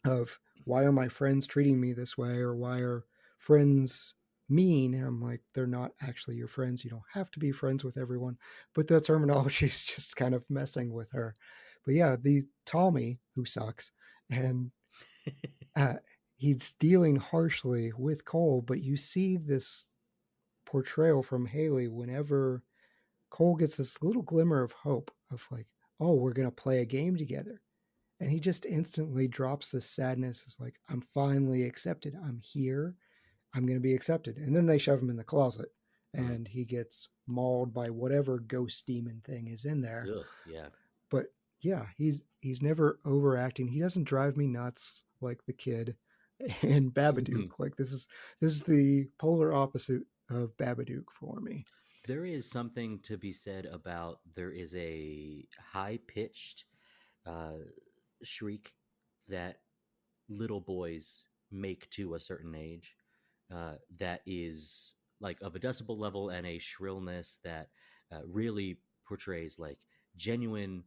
of, why are my friends treating me this way, or why are friends mean? And I'm like, they're not actually your friends. You don't have to be friends with everyone. But the terminology is just kind of messing with her. But yeah, the Tommy, who sucks, and uh, he's dealing harshly with Cole, but you see this portrayal from Haley whenever Cole gets this little glimmer of hope of like, oh, we're going to play a game together. And he just instantly drops this sadness. It's like, I'm finally accepted. I'm here. I'm going to be accepted. And then they shove him in the closet Mhm. and he gets mauled by whatever ghost demon thing is in there. Ugh, yeah. But yeah, he's never overacting. He doesn't drive me nuts like the kid in Babadook. Like this is the polar opposite of Babadook for me. There is something to be said about there is a high pitched uh, shriek that little boys make to a certain age, that is like of a decibel level and a shrillness that really portrays like genuine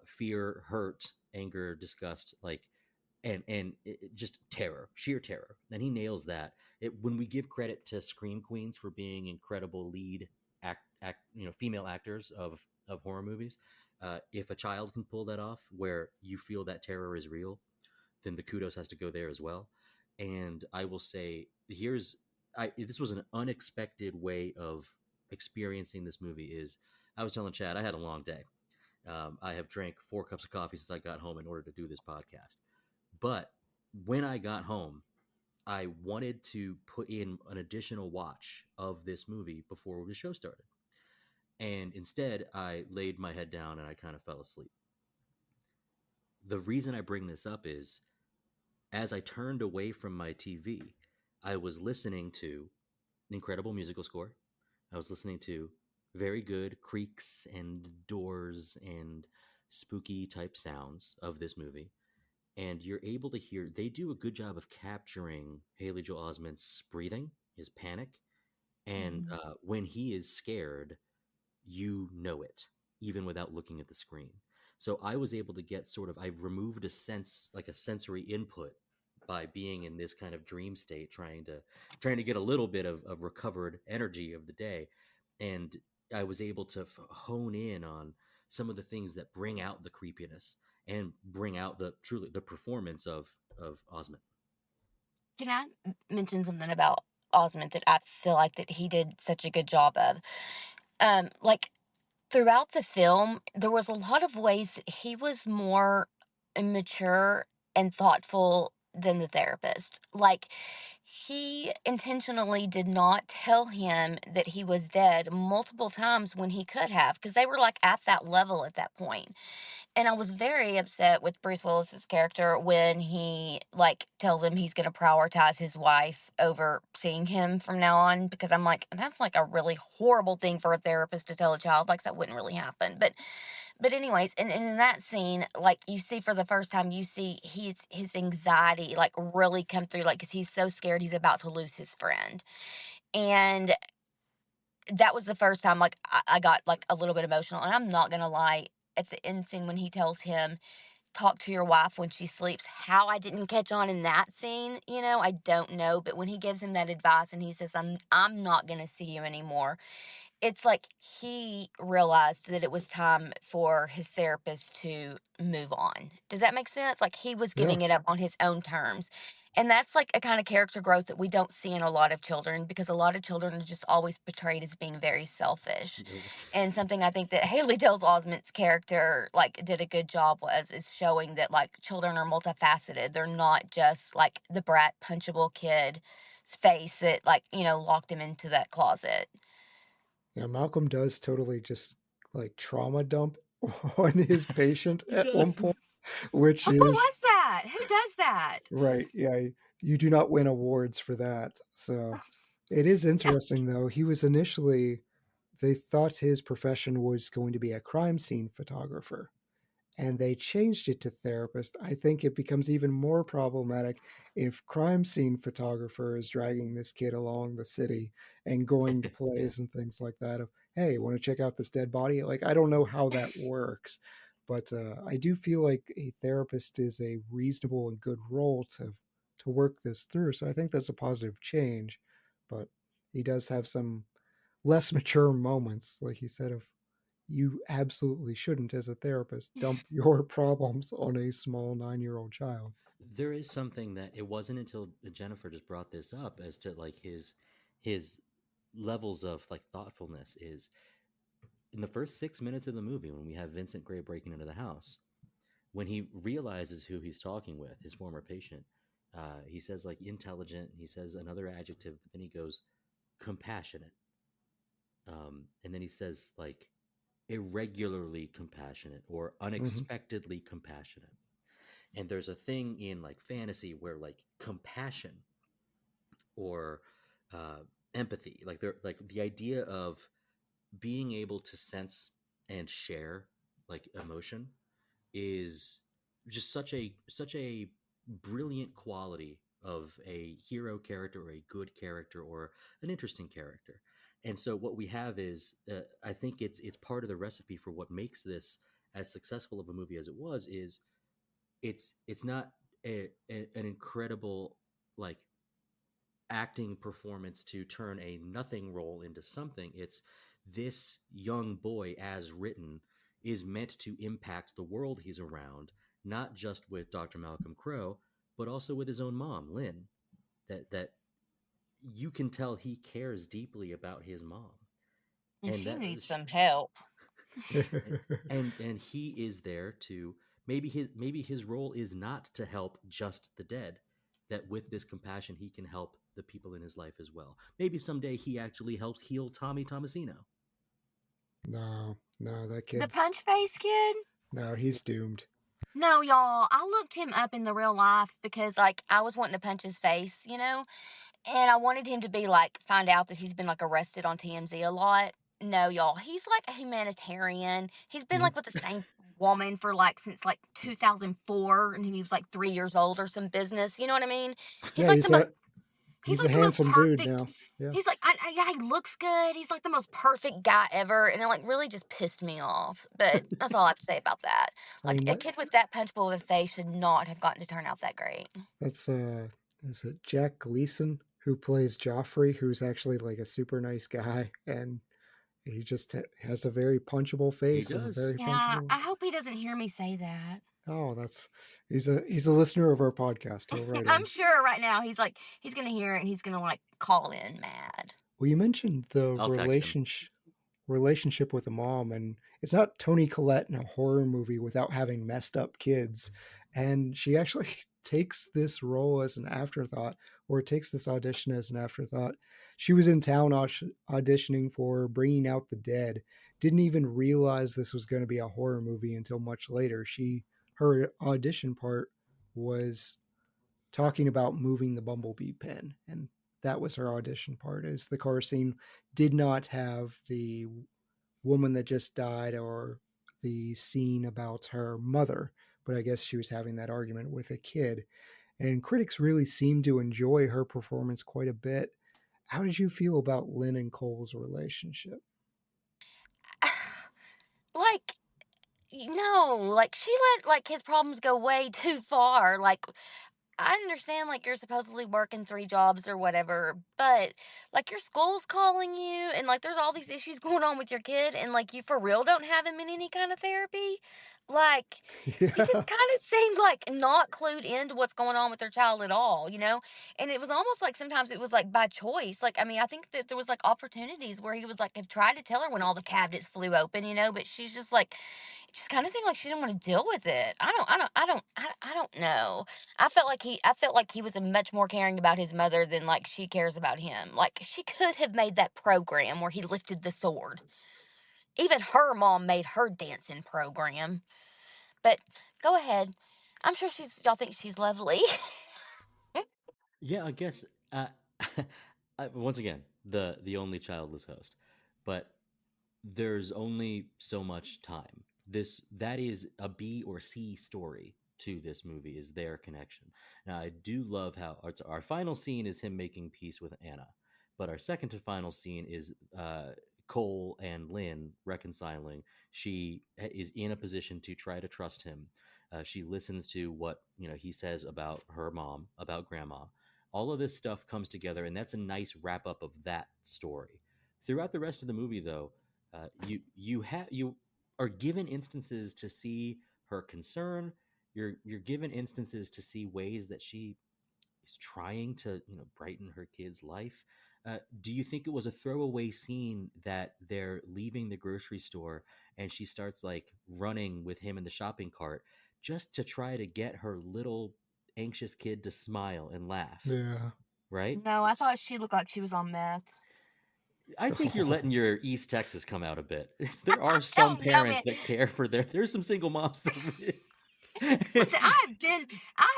fear, hurt, anger, disgust, like just terror, sheer terror. And he nails that. When we give credit to scream queens for being incredible lead female actors of horror movies, if a child can pull that off, where you feel that terror is real, then the kudos has to go there as well. And I will say, this was an unexpected way of experiencing this movie. Is I was telling Chad I had a long day. I have drank 4 cups of coffee since I got home in order to do this podcast. But when I got home, I wanted to put in an additional watch of this movie before the show started. And instead, I laid my head down and I kind of fell asleep. The reason I bring this up is, as I turned away from my TV, I was listening to an incredible musical score. I was listening to very good creaks and doors and spooky type sounds of this movie. And you're able to hear, they do a good job of capturing Haley Joel Osment's breathing, his panic. And when he is scared, you know it, even without looking at the screen. So I was able to get I removed a sense, like a sensory input, by being in this kind of dream state, trying to get a little bit of recovered energy of the day. And I was able to hone in on some of the things that bring out the creepiness and bring out the performance of Osment. Can I mention something about Osmond that I feel like that he did such a good job of? Like throughout the film, there was a lot of ways that he was more mature and thoughtful than the therapist. Like, he intentionally did not tell him that he was dead multiple times when he could have, because they were like at that level at that point. And I was very upset with Bruce Willis's character when he like tells him he's going to prioritize his wife over seeing him from now on, because I'm like, that's like a really horrible thing for a therapist to tell a child. Like, that wouldn't really happen. But anyways, and in that scene, like, you see for the first time, you see his anxiety like really come through, like, 'cause he's so scared he's about to lose his friend. And that was the first time like I got like a little bit emotional. And I'm not gonna lie, at the end scene when he tells him, talk to your wife when she sleeps, how I didn't catch on in that scene, I don't know. But when he gives him that advice and he says, I'm not gonna see you anymore, it's like he realized that it was time for his therapist to move on. Does that make sense? Like, he was Yeah. giving it up on his own terms. And that's like a kind of character growth that we don't see in a lot of children, because a lot of children are just always portrayed as being very selfish. And something I think that Haley Joel Osment's character like did a good job was is showing that like children are multifaceted. They're not just like the brat punchable kid's face that like, locked him into that closet. Yeah, Malcolm does totally just like trauma dump on his patient He at one does. point, which What is was that? Who does that? right. Yeah, you do not win awards for that. So it is interesting though. He was initially, they thought his profession was going to be a crime scene photographer, and they changed it to therapist. I think it becomes even more problematic if crime scene photographer is dragging this kid along the city and going to plays and things like that. Of, hey, want to check out this dead body? Like, I don't know how that works, but I do feel like a therapist is a reasonable and good role to work this through. So I think that's a positive change, but he does have some less mature moments, like he said, of you absolutely shouldn't, as a therapist, dump your problems on a small 9-year-old child. There is something that it wasn't until Jennifer just brought this up as to like his levels of like thoughtfulness is in the first 6 minutes of the movie when we have Vincent Gray breaking into the house, when he realizes who he's talking with, his former patient. He says like intelligent, he says another adjective, but then he goes compassionate, and then he says like irregularly compassionate or unexpectedly compassionate. And there's a thing in like fantasy where like compassion or empathy, like they're like the idea of being able to sense and share like emotion is just such a brilliant quality of a hero character or a good character or an interesting character. And so what we have is I think it's part of the recipe for what makes this as successful of a movie as it was is it's not an incredible like acting performance to turn a nothing role into something. It's this young boy as written is meant to impact the world he's around, not just with Dr. Malcolm Crowe, but also with his own mom, Lynn. That you can tell he cares deeply about his mom. And And she that needs some help. and he is there to maybe his role is not to help just the dead, that with this compassion he can help the people in his life as well. Maybe someday he actually helps heal Tommy Tomasino. No, that The kid's punch face kid? no, he's doomed. No, y'all. I looked him up in the real life because, like, I was wanting to punch his face, and I wanted him to be like, find out that he's been like arrested on TMZ a lot. No, y'all. He's like a humanitarian. He's been Mhm. like with the same woman for like since like 2004, and he was like 3 years old or some business. You know what I mean? He's Yeah, like the most. He's he's a like the most handsome dude perfect. now. Yeah, He's like, yeah, he looks good. He's like the most perfect guy ever. And it like really just pissed me off. But that's all I have to say about that. I Like, mean a kid with that punchable of a face should not have gotten to turn out that great. that's is it Jack Gleason who plays Joffrey, who's actually like a super nice guy, and he just has a very punchable He face and a does. very Yeah, punchable. I hope he doesn't hear me say that. Oh, that's he's a listener of our podcast. He'll write I'm in. sure right now he's gonna hear it and he's gonna like call in mad. Well, you mentioned the I'll text him. relationship with the mom, and it's not Toni Collette in a horror movie without having messed up kids, and she actually takes this role as an afterthought, or takes this audition as an afterthought. She was in town auditioning for Bringing Out the Dead, didn't even realize this was going to be a horror movie until much later. Her audition part was talking about moving the bumblebee pen, and that was her audition part. Is the car scene did not have the woman that just died or the scene about her mother, but I guess she was having that argument with a kid. And critics really seemed to enjoy her performance quite a bit. How did you feel about Lynn and Cole's relationship? Like, no, like she let like his problems go way too far. Like, I understand like you're supposedly working 3 jobs or whatever, but like your school's calling you and like there's all these issues going on with your kid and like you for real don't have him in any kind of therapy. Like, she Yeah. just kind of seemed like not clued into what's going on with their child at all, you know? And it was almost like sometimes it was like by choice. Like, I mean, I think that there was like opportunities where he was like have tried to tell her when all the cabinets flew open, you know, but she's just like it just kind of seemed like she didn't want to deal with it. I don't know. I felt like he was a much more caring about his mother than like she cares about him. Like she could have made that program where he lifted the sword. Even her mom made her dancing program. But go ahead. I'm sure y'all think she's lovely. Yeah, I guess. Once again, the only childless host, but there's only so much time. That is a B or C story to this movie is their connection. Now I do love how our final scene is him making peace with Anna, but our second to final scene is Cole and Lynn reconciling. She is in a position to try to trust him. She listens to what he says about her mom, about grandma. All of this stuff comes together, and that's a nice wrap up of that story. Throughout the rest of the movie, though, you are given instances to see her concern. You're given instances to see ways that she is trying to brighten her kid's life. Do you think it was a throwaway scene that they're leaving the grocery store and she starts like running with him in the shopping cart just to try to get her little anxious kid to smile and laugh? Yeah. Right? No, I thought she looked like she was on meth. I think you're letting your East Texas come out a bit. There are I some don't know, man. parents that care for there's some single moms that Listen, I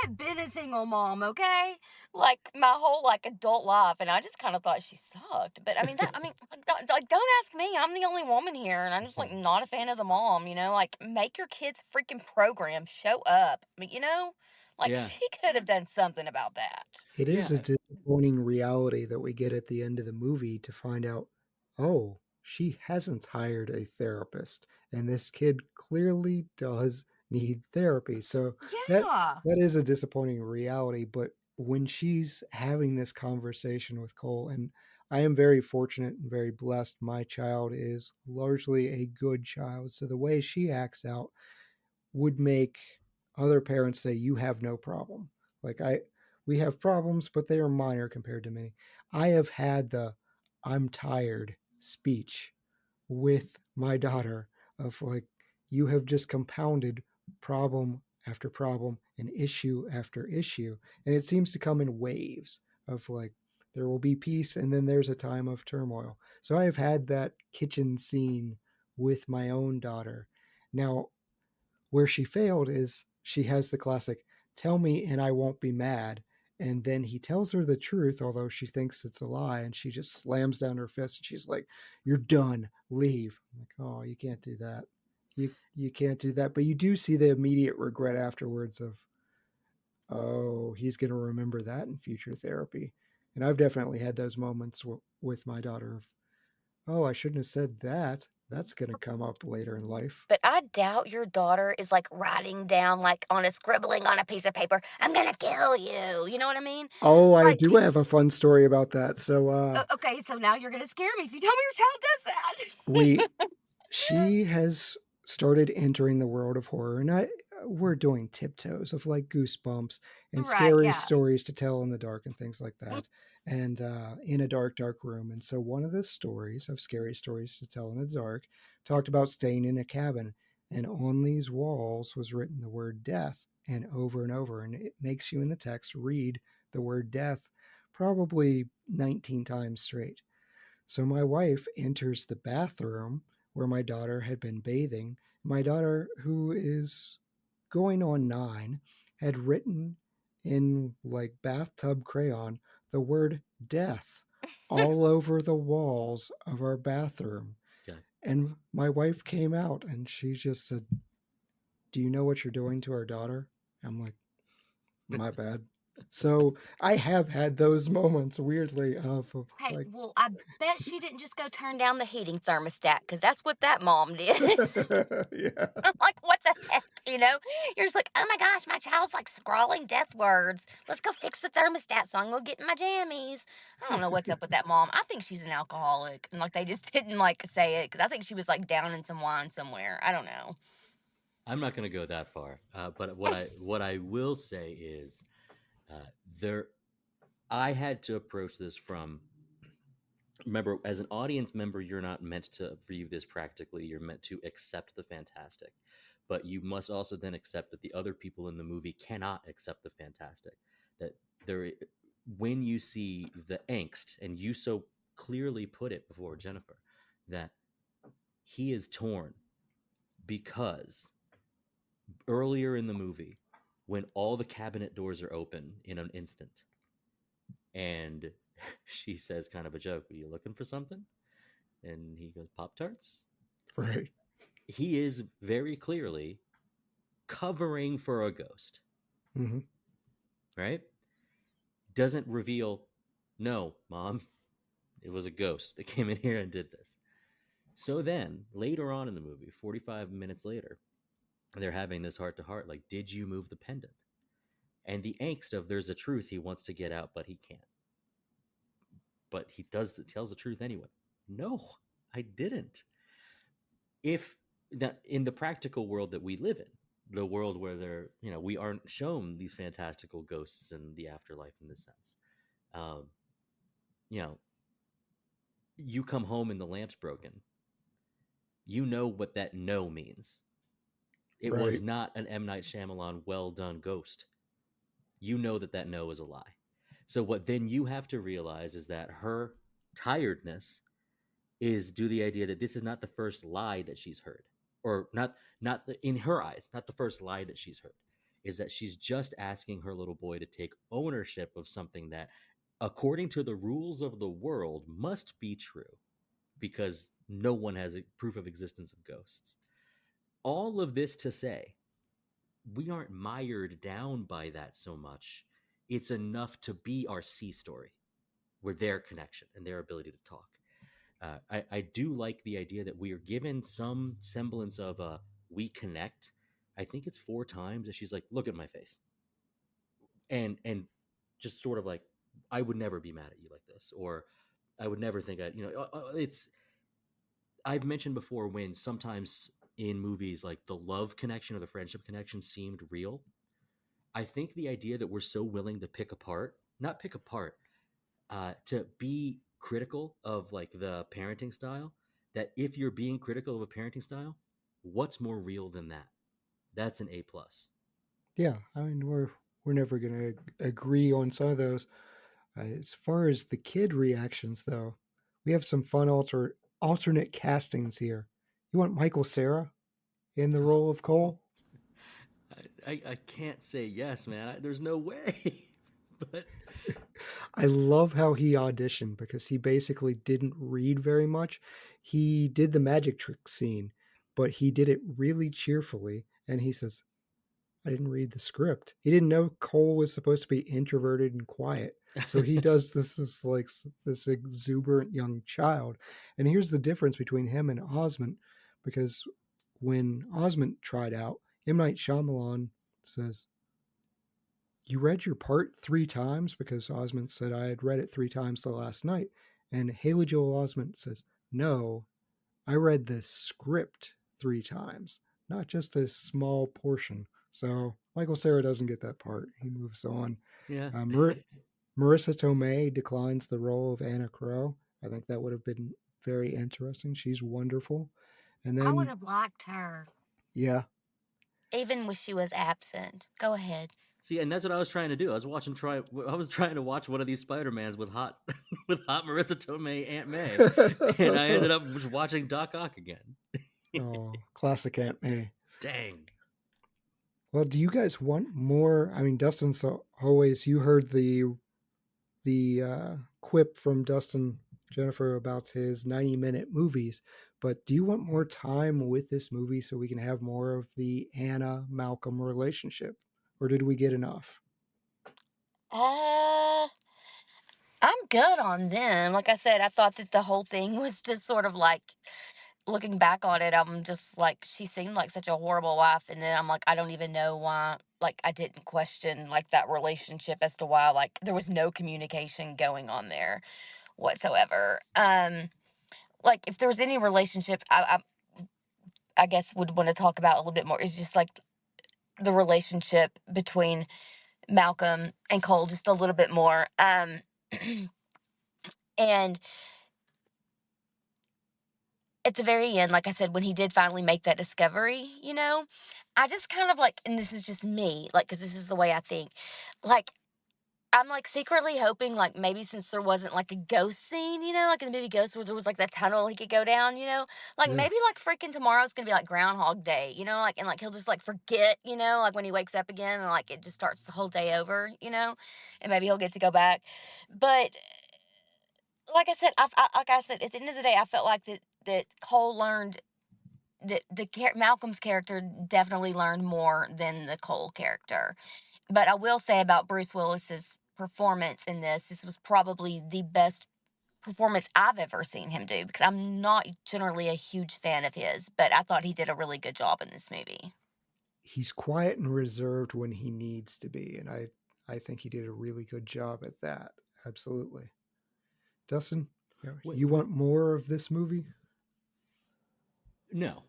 have been a single mom, okay? Like my whole like adult life, and I just kind of thought she sucked. But I mean, like, don't ask me. I'm the only woman here, and I'm just like not a fan of the mom. You know, like make your kids freaking program, show up. I mean, you know, like yeah, she could have done something about that. It is a yeah, disappointing reality that we get at the end of the movie to find out, oh, she hasn't hired a therapist, and this kid clearly does need therapy. So that Yeah. that is a disappointing reality. But when she's having this conversation with Cole, and I am very fortunate and very blessed, my child is largely a good child. So the way she acts out would make other parents say, you have no problem. Like we have problems, but they are minor compared to me. I have had the I'm tired speech with my daughter of like, you have just compounded problem after problem and issue after issue. And it seems to come in waves of like, there will be peace and then there's a time of turmoil. So I have had that kitchen scene with my own daughter. Now, where she failed is she has the classic, tell me and I won't be mad. And then he tells her the truth, although she thinks it's a lie, and she just slams down her fist and she's like, you're done, leave. I'm like, oh, you can't do that. You can't do that. But you do see the immediate regret afterwards of, oh, he's going to remember that in future therapy. And I've definitely had those moments with my daughter of, oh, I shouldn't have said that. That's going to come up later in life. But I doubt your daughter is like writing down like on a scribbling on a piece of paper, I'm gonna kill you. You know what I mean? Oh, I Like, do have a fun story about that. So okay, so now you're gonna scare me if you tell me your child does we that. she has started entering the world of horror, and we're doing tiptoes of like goosebumps and Right, scary yeah. stories to tell in the dark and things like that, and in a dark room. And so one of the stories of scary stories to tell in the dark talked about staying in a cabin, and on these walls was written the word death and over, and it makes you in the text read the word death probably 19 times straight. So my wife enters the bathroom where my daughter had been bathing. My daughter, who is going on 9, had written in like bathtub crayon the word death all over the walls of our bathroom. Okay. And my wife came out and she just said, "Do you know what you're doing to our daughter?" I'm like, "My bad." So I have had those moments, weirdly, of Hey, like, well, I bet she didn't just go turn down the heating thermostat, because that's what that mom did. yeah. I'm like, what the heck, you know? You're just like, oh my gosh, my child's like scrawling death words. Let's go fix the thermostat so I can go get in my jammies. I don't know what's up with that mom. I think she's an alcoholic, and like they just didn't like say it, because I think she was like down in some wine somewhere. I don't know. I'm not going to go that far, but what I will say is there. I had to approach this from. Remember, as an audience member, you're not meant to view this practically. You're meant to accept the fantastic, but you must also then accept that the other people in the movie cannot accept the fantastic. That there, when you see the angst, and you so clearly put it before Jennifer, that he is torn because earlier in the movie, when all the cabinet doors are open in an instant, and she says, kind of a joke, "Are you looking for something?" And he goes, "Pop-Tarts?" Right. He is very clearly covering for a ghost, Mm-hmm. right? Doesn't reveal, "No, Mom, it was a ghost that came in here and did this." So then, later on in the movie, 45 minutes later, they're having this heart-to-heart, like, did you move the pendant? And the angst of there's a truth he wants to get out, but he can't. But he tells the truth anyway. No, I didn't. If that in the practical world that we live in, the world where we aren't shown these fantastical ghosts in the afterlife in this sense, um, you know, you come home and the lamp's broken. You know what that no means. It Right. was not an M. Night Shyamalan well done ghost. You know that no is a lie. So what then you have to realize is that her tiredness is due to the idea that this is not the first lie that she's heard, or in her eyes, not the first lie that she's heard, is that she's just asking her little boy to take ownership of something that, according to the rules of the world, must be true, because no one has a proof of existence of ghosts. All of this to say, we aren't mired down by that so much. It's enough to be our C story, where their connection and their ability to talk. I do like the idea that we are given some semblance of we connect. I think it's 4 times that she's like, "Look at my face," and just sort of like, "I would never be mad at you like this," or "I would never think it's." I've mentioned before when sometimes in movies like the love connection or the friendship connection seemed real. I think the idea that we're so willing to not pick apart, to be critical of like the parenting style, that if you're being critical of a parenting style, what's more real than that? That's an A+. Yeah. I mean, we're never going to agree on some of those. As far as the kid reactions, though, we have some fun alternate castings here. You want Michael Cera in the role of Cole? I can't say yes, man. There's no way. But I love how he auditioned, because he basically didn't read very much. He did the magic trick scene, but he did it really cheerfully. And he says, "I didn't read the script." He didn't know Cole was supposed to be introverted and quiet. So he does this as like this exuberant young child. And here's the difference between him and Osment, because when Osment tried out, M. Night Shyamalan says, "You read your part 3 times?" Because Osment said I had read it 3 times the last night. And Haley Joel Osment says, "No, I read the script 3 times, not just a small portion." So Michael Cera doesn't get that part. He moves on. yeah. Marissa Tomei declines the role of Anna Crow. I think that would have been very interesting. She's wonderful. And I would then, have liked her, yeah. even when she was absent. Go ahead. See, and that's what I was trying to do. I was trying to watch one of these Spider-Mans with hot Marissa Tomei, Aunt May, and I ended up watching Doc Ock again. Oh, classic Aunt May. Dang. Well, do you guys want more? I mean, Dustin's always, you heard the quip from Dustin Jennifer about his 90-minute movies, but do you want more time with this movie so we can have more of the Anna Malcolm relationship, or did we get enough? I'm good on them. Like I said, I thought that the whole thing was just sort of like, looking back on it, I'm just like, she seemed like such a horrible wife, and then I'm like, I don't even know why. Like, I didn't question like that relationship as to why like there was no communication going on there whatsoever. Like if there was any relationship, I guess would want to talk about a little bit more is just like the relationship between Malcolm and Cole just a little bit more. And at the very end, like I said, when he did finally make that discovery, I just kind of like, and this is just me, like, because this is the way I think, like, I'm like secretly hoping, like, maybe since there wasn't like a ghost scene, like in the movie Ghost, where there was like that tunnel he could go down, like Yeah. maybe like freaking tomorrow's gonna be like Groundhog Day, like, and like he'll just like forget, like when he wakes up again and like it just starts the whole day over, and maybe he'll get to go back. But like I said, like I said, at the end of the day, I felt like that Cole learned that Malcolm's character definitely learned more than the Cole character. But I will say about Bruce Willis's performance in this was probably the best performance I've ever seen him do, because I'm not generally a huge fan of his, but I thought he did a really good job in this movie. He's quiet and reserved when he needs to be, and I think he did a really good job at that. Absolutely. Dustin, you want more of this movie? No.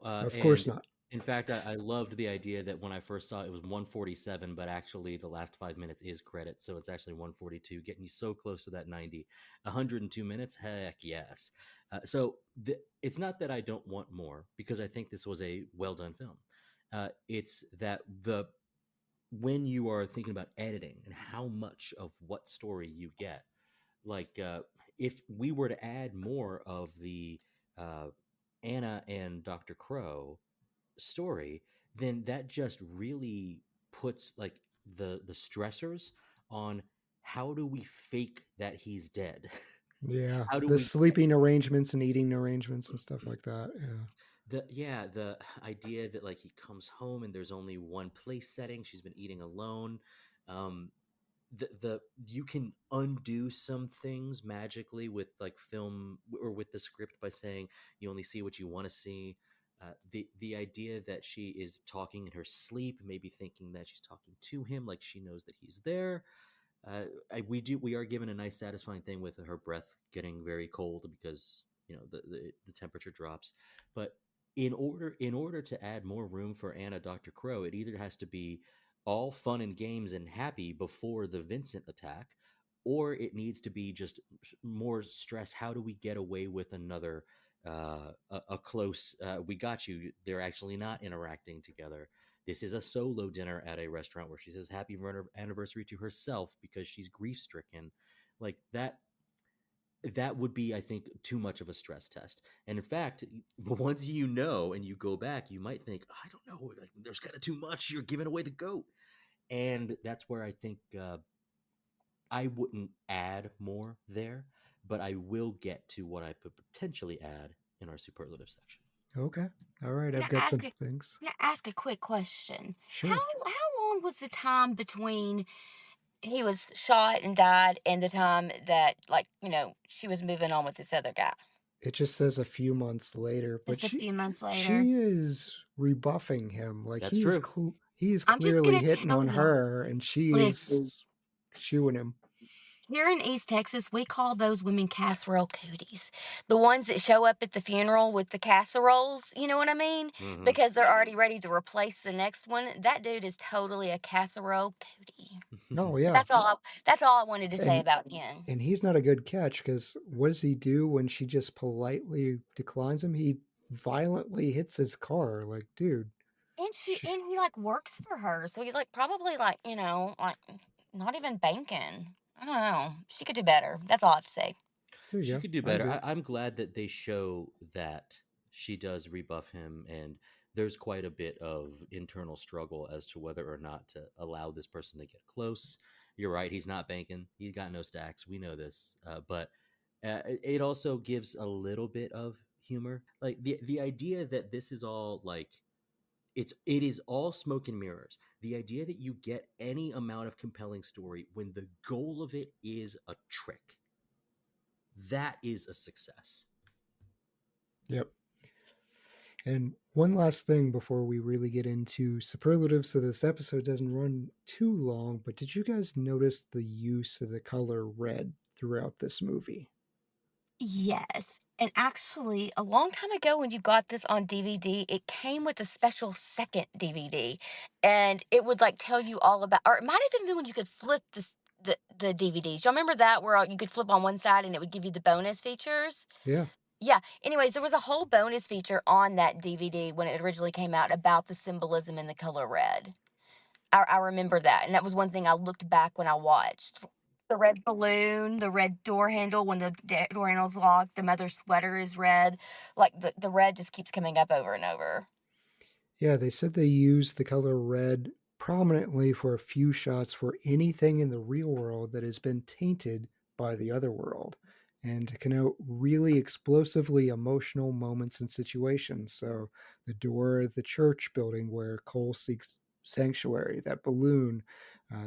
Of course not. In fact, I loved the idea that when I first saw it, it was 147, but actually the last 5 minutes is credit, so it's actually 142, getting you so close to that 90. 102 minutes? Heck yes. So it's not that I don't want more, because I think this was a well-done film. It's that when you are thinking about editing and how much of what story you get, like if we were to add more of the Anna and Dr. Crow story, then that just really puts like the stressors on how do we fake that he's dead. Yeah, How do the we sleeping arrangements and eating arrangements and stuff like that. the idea that like he comes home and there's only one place setting, she's been eating alone. The you can undo some things magically with like film or with the script by saying you only see what you want to see. The idea that she is talking in her sleep, maybe thinking that she's talking to him, like she knows that he's there. We are given a nice satisfying thing with her breath getting very cold because the temperature drops. But in order to add more room for Anna Dr. Crow, it either has to be all fun and games and happy before the Vincent attack, or it needs to be just more stress. How do we get away with another a close we got you, they're actually not interacting together, this is a solo dinner at a restaurant where she says happy anniversary to herself because she's grief stricken, like that would be, I think, too much of a stress test. And in fact, once you know and you go back, you might think, I don't know, like, there's kind of too much. You're giving away the goat. And that's where I think I wouldn't add more there, but I will get to what I could potentially add in our superlative section. Okay. All right. I've got some things. Can I ask a quick question? Sure. How long was the time between he was shot and died and the time that, like, she was moving on with this other guy? It just says a few months later, but Just a few months later. She is rebuffing him. Like, that's he true. He is clearly hitting on her, and she is chewing him. Here in East Texas, we call those women casserole cooties. The ones that show up at the funeral with the casseroles, you know what I mean? Mm-hmm. Because they're already ready to replace the next one. That dude is totally a casserole cootie. Oh, yeah. That's all I wanted to say about him. And he's not a good catch, because what does he do when she just politely declines him? He violently hits his car. Like, dude. And he like works for her. So he's like probably like, like not even banking. I don't know. She could do better. That's all I have to say. She could do better. I'm glad that they show that she does rebuff him, and there's quite a bit of internal struggle as to whether or not to allow this person to get close. You're right, he's not banking. He's got no stacks. We know this, but it also gives a little bit of humor, like the idea that this is all like it is all smoke and mirrors. The idea that you get any amount of compelling story when the goal of it is a trick, that is a success. Yep. And one last thing before we really get into superlatives, so this episode doesn't run too long, but did you guys notice the use of the color red throughout this movie? Yes. And actually, a long time ago when you got this on DVD, it came with a special second DVD. And it would like tell you all about, or it might even been when you could flip the DVDs. Y'all remember that where you could flip on one side and it would give you the bonus features? Yeah. Yeah. Anyways, there was a whole bonus feature on that DVD when it originally came out about the symbolism in the color red. I remember that. And that was one thing I looked back when I watched. The red balloon, the red door handle when the door handle's locked, the mother's sweater is red. Like the red just keeps coming up over and over. Yeah, they said they used the color red prominently for a few shots for anything in the real world that has been tainted by the other world and to connote really explosively emotional moments and situations. So the door of the church building where Cole seeks sanctuary, that balloon,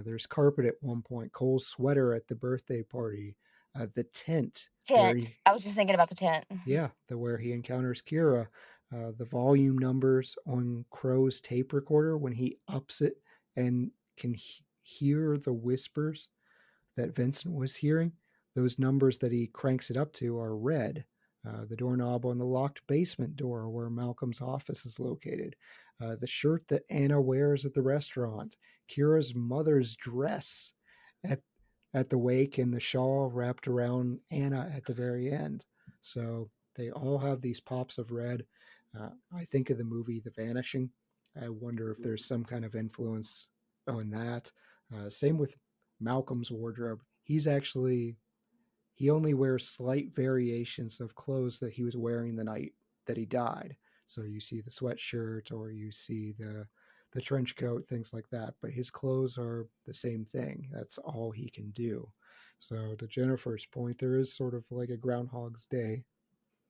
there's carpet at one point, Cole's sweater at the birthday party, the tent where Tent. I was just thinking about the tent. where he encounters Kyra, the volume numbers on Crow's tape recorder when he ups it and can hear the whispers that Vincent was hearing. Those numbers that he cranks it up to are red. The doorknob on the locked basement door where Malcolm's office is located. The shirt that Anna wears at the restaurant. Kyra's mother's dress at the wake, and the shawl wrapped around Anna at the very end. So they all have these pops of red. I think of the movie The Vanishing. I wonder if there's some kind of influence on that. Same with Malcolm's wardrobe. He only wears slight variations of clothes that he was wearing the night that he died. So you see the sweatshirt or you see the trench coat, things like that. But his clothes are the same thing. That's all he can do. So to Jennifer's point, there is sort of like a Groundhog's Day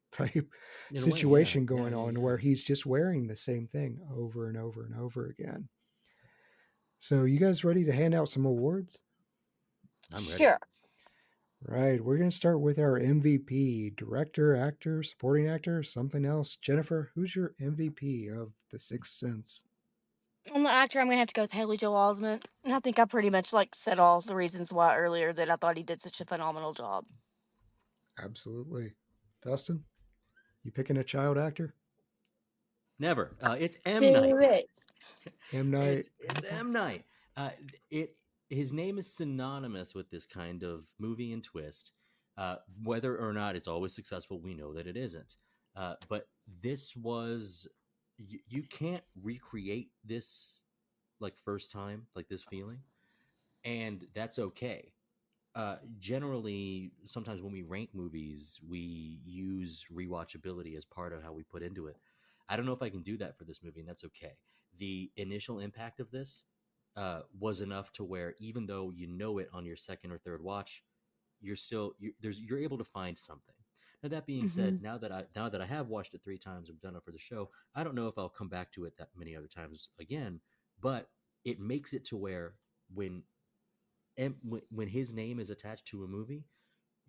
type situation going on where he's just wearing the same thing over and over and over again. So you guys ready to hand out some awards? I'm ready. Sure. Right. We're going to start with our MVP, director, actor, supporting actor, something else. Jennifer, who's your MVP of The Sixth Sense? On the actor, I'm gonna have to go with Haley Joel Osment. And I think I pretty much said all the reasons why earlier that I thought he did such a phenomenal job. Absolutely. Dustin, you picking a child actor? Never. It's M. Do Night. it. M. Night. It's M. Night. His name is synonymous with this kind of movie and twist. Whether or not it's always successful, we know that it isn't. But this was you can't recreate this like first time, like this feeling, and that's okay. Generally, sometimes when we rank movies, we use rewatchability as part of how we put into it. I don't know if I can do that for this movie, and that's okay. The initial impact of this was enough to where even though you know it on your second or third watch, you're able to find something. Now that being said, now that I have watched it 3 times and done it for the show, I don't know if I'll come back to it that many other times again. But it makes it to where when his name is attached to a movie,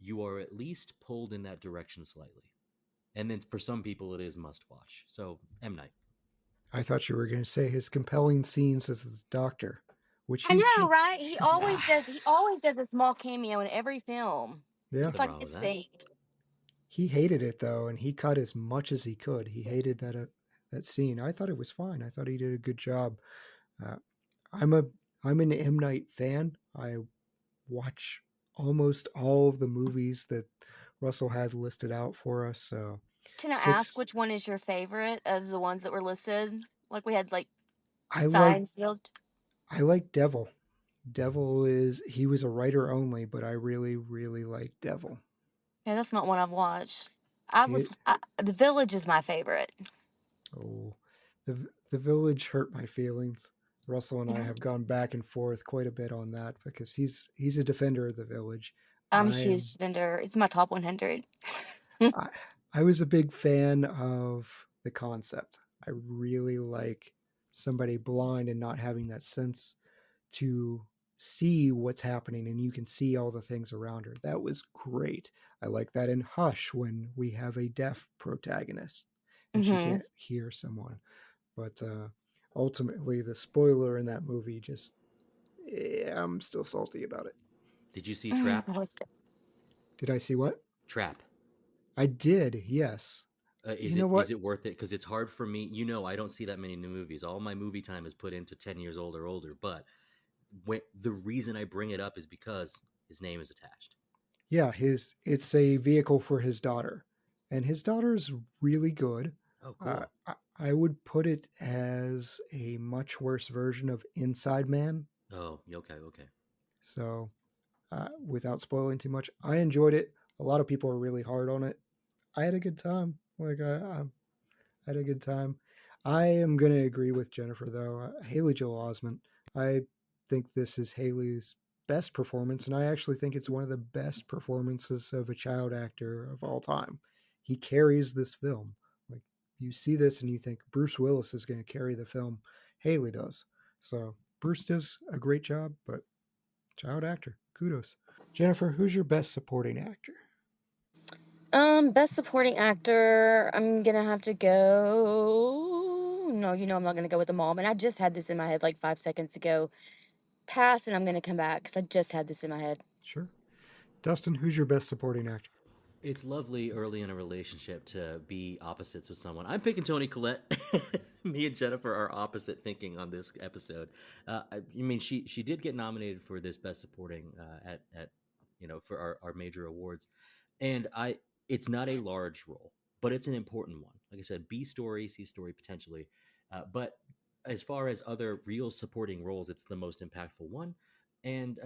you are at least pulled in that direction slightly. And then for some people, it is must watch. So M. Night. I thought you were going to say his compelling scenes as the doctor, which I know, right? He always does. He always does a small cameo in every film. Yeah. It's like his thing. He hated it though, and he cut as much as he could. He hated that scene. I thought it was fine. I thought he did a good job. I'm an M. Night fan. I watch almost all of the movies that Russell had listed out for us. So can I ask which one is your favorite of the ones that were listed? Like we had I like Devil. Devil he was a writer only, but I really, really like Devil. Yeah, that's not one I've watched. It The Village is my favorite. oh, the Village hurt my feelings. Russell and I have gone back and forth quite a bit on that because he's a defender of the Village. I'm a I huge am defender. It's my top 100. I, I was a big fan of the concept. I really like somebody blind and not having that sense to see what's happening and you can see all the things around her. That was great. I like that in Hush when we have a deaf protagonist and she Mm-hmm. can't hear someone. But ultimately, the spoiler in that movie just, I'm still salty about it. Did you see Trap? Did I see what? Trap. I did, yes. Is You know it what? is it worth it? Because it's hard for me. I don't see that many new movies. All my movie time is put into 10 years old or older. But the reason I bring it up is because his name is attached. Yeah, it's a vehicle for his daughter, and his daughter is really good. Oh, cool. I would put it as a much worse version of Inside Man. Oh, okay. So, without spoiling too much, I enjoyed it. A lot of people are really hard on it. I had a good time. I had a good time. I am going to agree with Jennifer though. Haley Joel Osment. I think this is Haley's best performance, and I actually think it's one of the best performances of a child actor of all time. He carries this film. Like you see this and you think Bruce Willis is going to carry the film. Haley does. So Bruce does a great job, but child actor, kudos. Jennifer, who's your best supporting actor? Best supporting actor, I'm gonna have to go. No, I'm not gonna go with the mom. And I just had this in my head like 5 seconds ago. Pass, and I'm gonna come back because I just had this in my head. Sure. Dustin, who's your best supporting actor? It's lovely early in a relationship to be opposites with someone. I'm picking Toni Collette. Me and Jennifer are opposite thinking on this episode. She did get nominated for this best supporting at for our major awards, and it's not a large role, but it's an important one. Like I said, B story, C story potentially, but as far as other real supporting roles, it's the most impactful one, and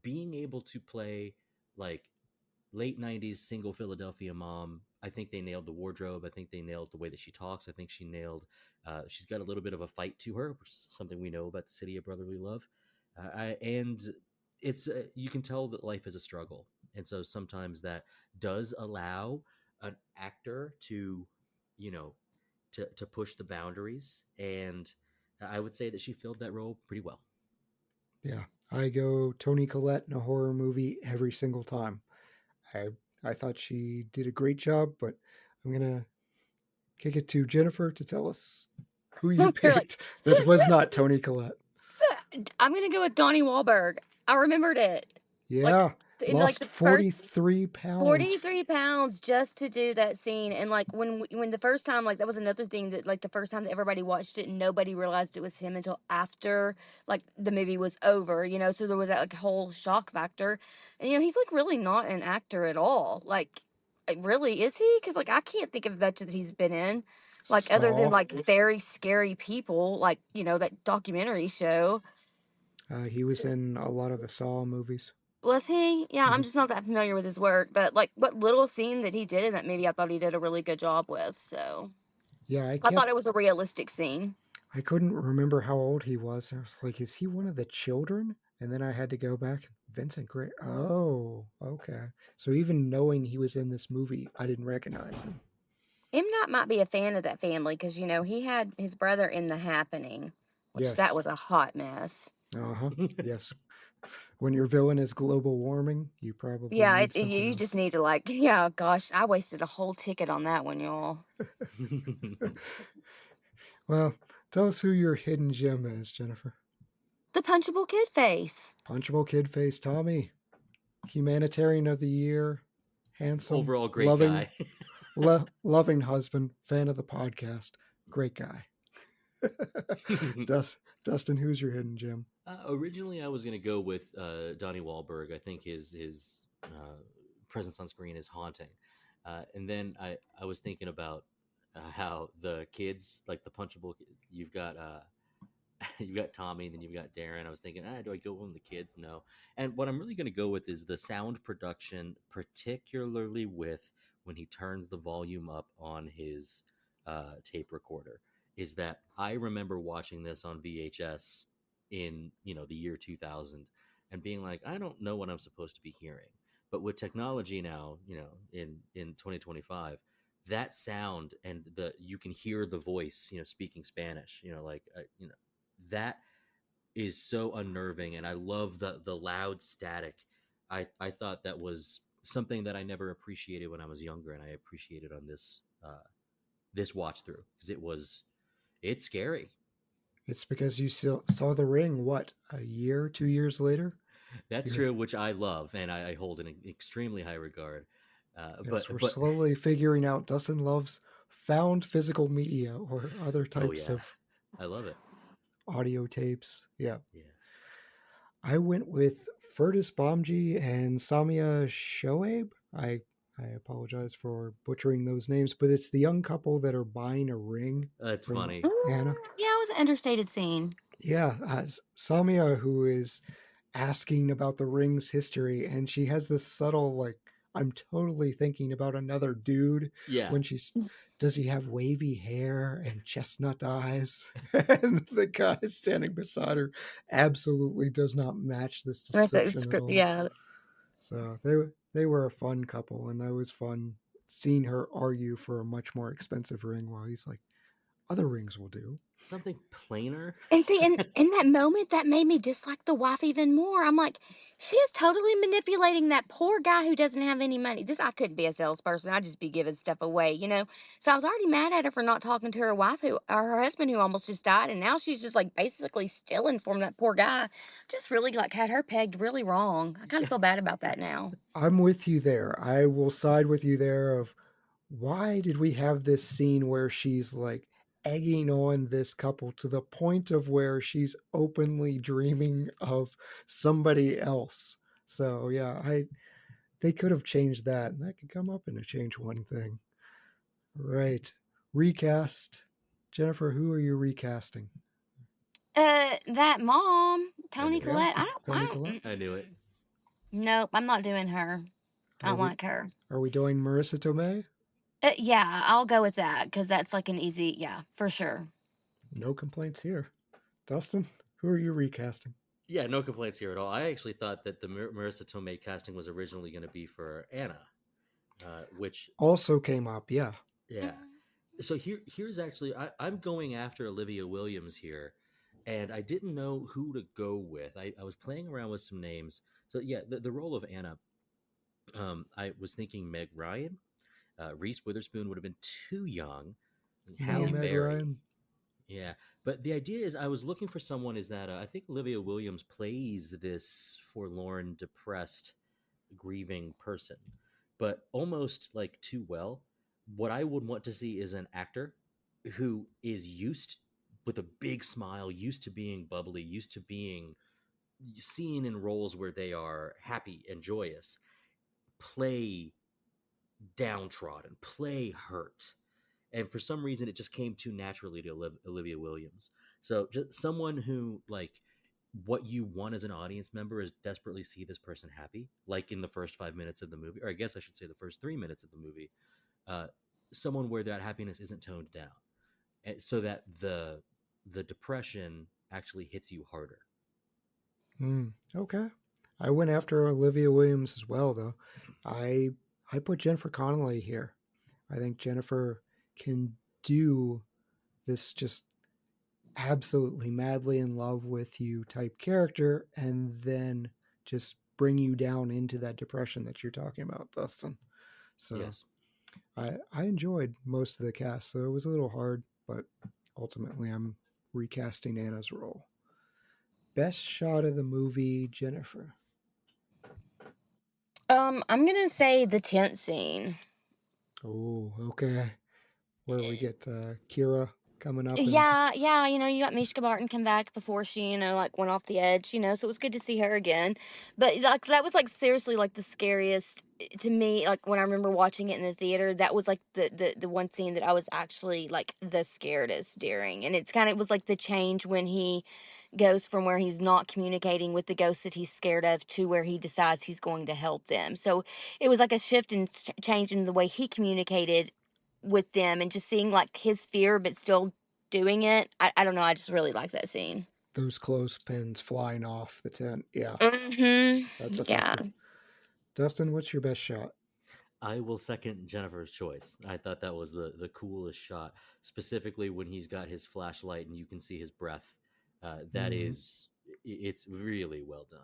being able to play like late 90s single Philadelphia mom. I think they nailed the wardrobe. I think they nailed the way that she talks. I think she nailed, she's got a little bit of a fight to her, which is something we know about the city of brotherly love. And it's, you can tell that life is a struggle. And so sometimes that does allow an actor to, you know, to push the boundaries. And I would say that she filled that role pretty well. Yeah, I go Toni Collette in a horror movie every single time. I thought she did a great job, but I'm gonna kick it to Jennifer to tell us who you picked that was not Toni Collette. I'm gonna go with Donnie Wahlberg. I remembered it. Yeah, lost 43 pounds. 43 pounds just to do that scene. And like when the first time, like that was another thing that like the first time that everybody watched it and nobody realized it was him until after like the movie was over, so there was that like whole shock factor. And he's like really not an actor at all. Like really, is he? Because like I can't think of much that he's been in, like other than Saw. like Very Scary People, like that documentary show. He was in a lot of the Saw movies. Was he? Yeah, I'm Mhm. just not that familiar with his work, but like what little scene that he did in that movie, I thought he did a really good job with. So Yeah, I thought it was a realistic scene. I couldn't remember how old he was. I was like, is he one of the children? And then I had to go back. Vincent Gray. Oh, okay. So even knowing he was in this movie, I didn't recognize him. M. Night might be a fan of that family because he had his brother in The Happening, which that Yes. was a hot mess. Uh-huh. Yes. When your villain is global warming, you probably Yeah, need something you else. just need to like, yeah, gosh, I wasted a whole ticket on that one, y'all. Well, tell us who your hidden gem is, Jennifer. The Punchable Kid Face. Punchable Kid Face Tommy. Humanitarian of the Year. Handsome. Overall great loving, guy. loving husband. Fan of the podcast. Great guy. Dustin, who's your hidden gem? Originally, I was going to go with Donnie Wahlberg. I think his presence on screen is haunting. And then I was thinking about how the kids, like the punchable, you've got Tommy, and then you've got Darren. I was thinking, do I go with the kids? No. And what I'm really going to go with is the sound production, particularly with when he turns the volume up on his tape recorder is that I remember watching this on VHS in the year 2000 and being like, I don't know what I'm supposed to be hearing. But with technology now, in 2025, that sound and you can hear the voice, speaking Spanish, that is so unnerving, and I love the loud static. I thought that was something that I never appreciated when I was younger, and I appreciated on this watch through because it's scary. It's because you saw The Ring, what, a year, 2 years later? That's true, which I love, and I hold in extremely high regard. Yes, we're slowly figuring out Dustin loves found physical media or other types of I love it. Audio tapes. Yeah. Yeah. I went with Furtis Bomji and Samia Shoaib. I apologize for butchering those names, but it's the young couple that are buying a ring. That's funny. Anna. Yeah, it was an understated scene. Yeah, Samia, who is asking about the ring's history, and she has this subtle, like, I'm totally thinking about another dude. Yeah. When does he have wavy hair and chestnut eyes? And the guy standing beside her absolutely does not match this description at all. Yeah. So they were a fun couple, and that was fun seeing her argue for a much more expensive ring while he's like, other rings will do. Something plainer. And see, in that moment, that made me dislike the wife even more. I'm like, she is totally manipulating that poor guy who doesn't have any money. I couldn't be a salesperson. I'd just be giving stuff away, So I was already mad at her for not talking to her wife or her husband who almost just died. And now she's just like basically stealing from that poor guy. Just really like had her pegged really wrong. I kind of feel bad about that now. I'm with you there. I will side with you there of why did we have this scene where she's like egging on this couple to the point of where she's openly dreaming of somebody else. So yeah, they could have changed that, and that could come up in a change one thing. Right. Recast. Jennifer, who are you recasting? That mom, Toni Collette. I knew it. Nope, I'm not doing her. I don't like her. Are we doing Marissa Tomei? Yeah, I'll go with that because that's like an easy, yeah, for sure. No complaints here. Dustin, who are you recasting? Yeah, no complaints here at all. I actually thought that the Marissa Tomei casting was originally going to be for Anna, which also came up. Yeah. Yeah. So here's actually I'm going after Olivia Williams here, and I didn't know who to go with. I was playing around with some names. So yeah, the role of Anna, I was thinking Meg Ryan. Reese Witherspoon would have been too young. Halle Berry. Ryan. Yeah, but the idea is I was looking for someone is that I think Olivia Williams plays this forlorn, depressed, grieving person, but almost like too well. What I would want to see is an actor who is used with a big smile, used to being bubbly, used to being seen in roles where they are happy and joyous, play downtrodden, play hurt. And for some reason, it just came too naturally to Olivia Williams. So just someone who, like, what you want as an audience member is desperately see this person happy, like in the first 5 minutes of the movie, or I guess I should say the first 3 minutes of the movie. Someone where that happiness isn't toned down, and so that the depression actually hits you harder. Okay. I went after Olivia Williams as well, though. I put Jennifer Connelly here. I think Jennifer can do this just absolutely madly in love with you type character and then just bring you down into that depression that you're talking about, Dustin. So yes. I enjoyed most of the cast, so it was a little hard, but ultimately I'm recasting Anna's role. Best shot of the movie, Jennifer. I'm gonna say the tent scene. Oh, okay. Where we get Kyra coming up. Yeah, you got Mischa Barton come back before she, like went off the edge, so it was good to see her again. But like that was like seriously like the scariest to me. Like when I remember watching it in the theater, that was like the one scene that I was actually like the scaredest during. And it was like the change when he goes from where he's not communicating with the ghosts that he's scared of to where he decides he's going to help them. So it was like a shift and change in the way he communicated with them, and just seeing like his fear but still doing it. I don't know. I just really like that scene. Those clothespins flying off the tent. Yeah, Mm-hmm. that's Yeah. effective. Dustin, what's your best shot? I will second Jennifer's choice. I thought that was the coolest shot, specifically when he's got his flashlight and you can see his breath. That is, it's really well done.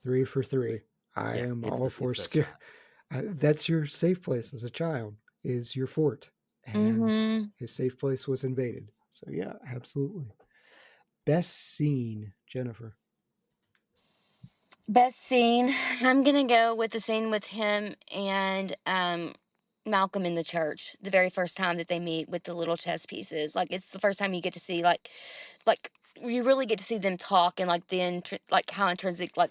3 for 3. I am all for scare. That's your safe place as a child, is your fort. And his safe place was invaded. So yeah, absolutely. Best scene, Jennifer. Best scene. I'm gonna go with the scene with him and Malcolm in the church. The very first time that they meet with the little chess pieces. Like it's the first time you get to see like you really get to see them talk, and like like how intrinsic like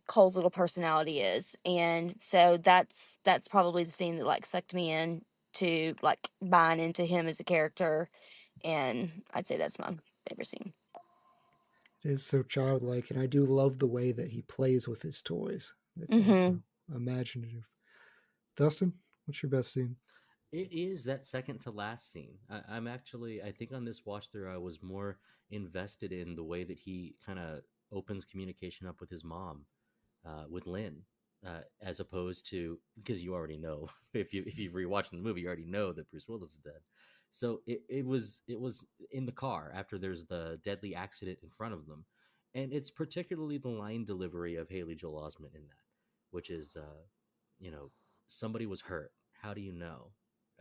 Cole's little personality is. And so that's probably the scene that like sucked me in to like buying into him as a character, and I'd say that's my favorite scene. It is so childlike, and I do love the way that he plays with his toys. It's also imaginative. Dustin, what's your best scene? It is that second to last scene. I'm actually, I think on this watch through, I was more invested in the way that he kind of opens communication up with his mom, with Lynn, as opposed to, because you already know, if you've rewatched the movie, you already know that Bruce Willis is dead. So it was in the car after there's the deadly accident in front of them, and it's particularly the line delivery of Haley Joel Osment in that, which is, somebody was hurt. How do you know?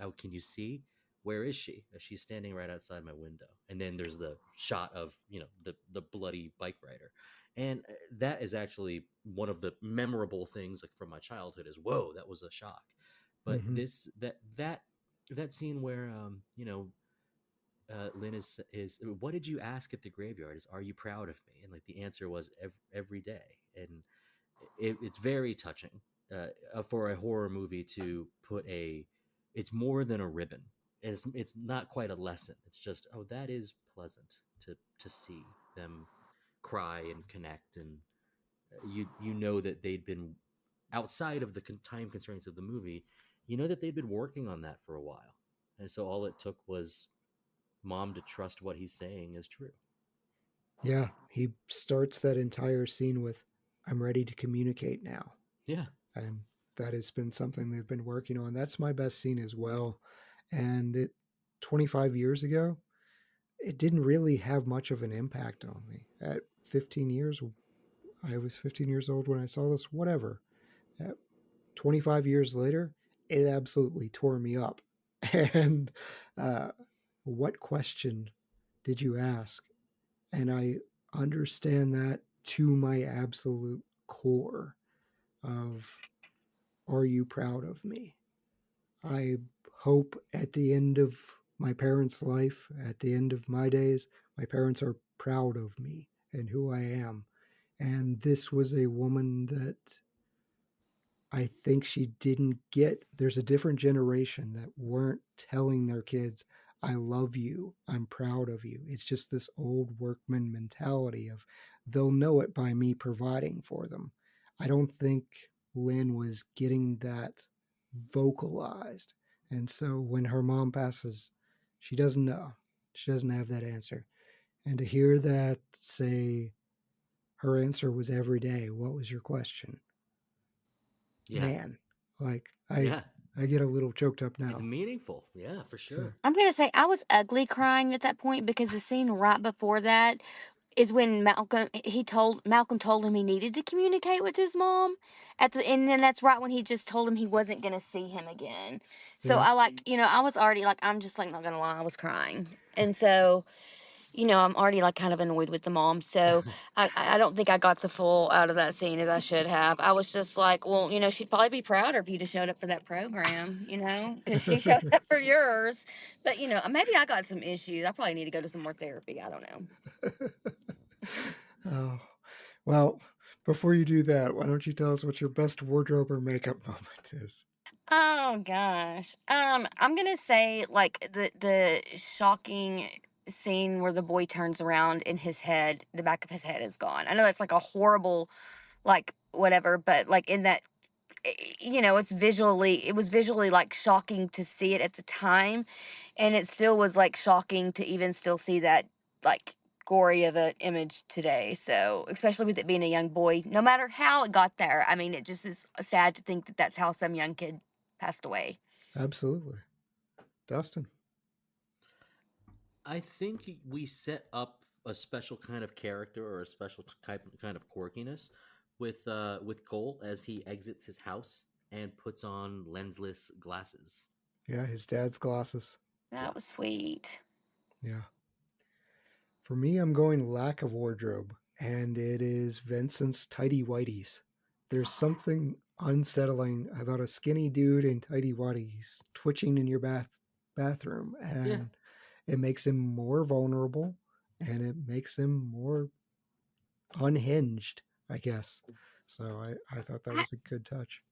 Oh, can you see? Where is she? She's standing right outside my window. And then there's the shot of the bloody bike rider, and that is actually one of the memorable things like from my childhood. Is whoa, that was a shock. But that scene where Lynn is what did you ask at the graveyard? Is, are you proud of me? And like the answer was every day, and it's very touching for a horror movie to put it's more than a ribbon. It's not quite a lesson. It's just, oh, that is pleasant to see them cry and connect, and you know that they'd been outside of the time constraints of the movie. You know that they'd been working on that for a while, and so all it took was mom to trust what he's saying is true. Yeah, he starts that entire scene with, "I'm ready to communicate now." Yeah, and that has been something they've been working on. That's my best scene as well. And 25 years ago, it didn't really have much of an impact on me. At 15 years, I was 15 years old when I saw this, whatever. At 25 years later, it absolutely tore me up. And what question did you ask? And I understand that to my absolute core of, are you proud of me? I hope at the end of my parents' life, at the end of my days, my parents are proud of me and who I am. And this was a woman that I think she didn't get. There's a different generation that weren't telling their kids, I love you, I'm proud of you. It's just this old workman mentality of, they'll know it by me providing for them. I don't think Lynn was getting that vocalized. And so when her mom passes, she doesn't know. She doesn't have that answer. And to hear that say her answer was every day, what was your question? yeah. Man, like I get a little choked up now. It's meaningful. Yeah, for sure. So, I'm gonna say I was ugly crying at that point, because the scene right before that is when Malcolm told him he needed to communicate with his mom and then that's right when he just told him he wasn't gonna see him again. So yeah. I I was already like, I'm just like not gonna lie, I was crying. And so I'm already like kind of annoyed with the mom. So I don't think I got the full out of that scene as I should have. I was just like, well, she'd probably be prouder if you'd have showed up for that program, because she showed up for yours. But, maybe I got some issues. I probably need to go to some more therapy. I don't know. Oh, well, before you do that, why don't you tell us what your best wardrobe or makeup moment is? Oh gosh. I'm gonna say like the shocking scene where the boy turns around and the back of his head is gone. I know that's like a horrible, like whatever, but like in that, it was visually like shocking to see it at the time, and it still was like shocking to even still see that like gory of an image today. So especially with it being a young boy, no matter how it got there, I mean, it just is sad to think that that's how some young kid passed away. Absolutely. Dustin? I think we set up a special kind of character or a special kind of quirkiness with Cole as he exits his house and puts on lensless glasses. Yeah, his dad's glasses. That was sweet. Yeah. For me, I'm going lack of wardrobe, and it is Vincent's tidy whities. There's something unsettling about a skinny dude in tidy whities twitching in your bathroom, and it makes him more vulnerable, and it makes him more unhinged, I guess. So I thought that was a good touch.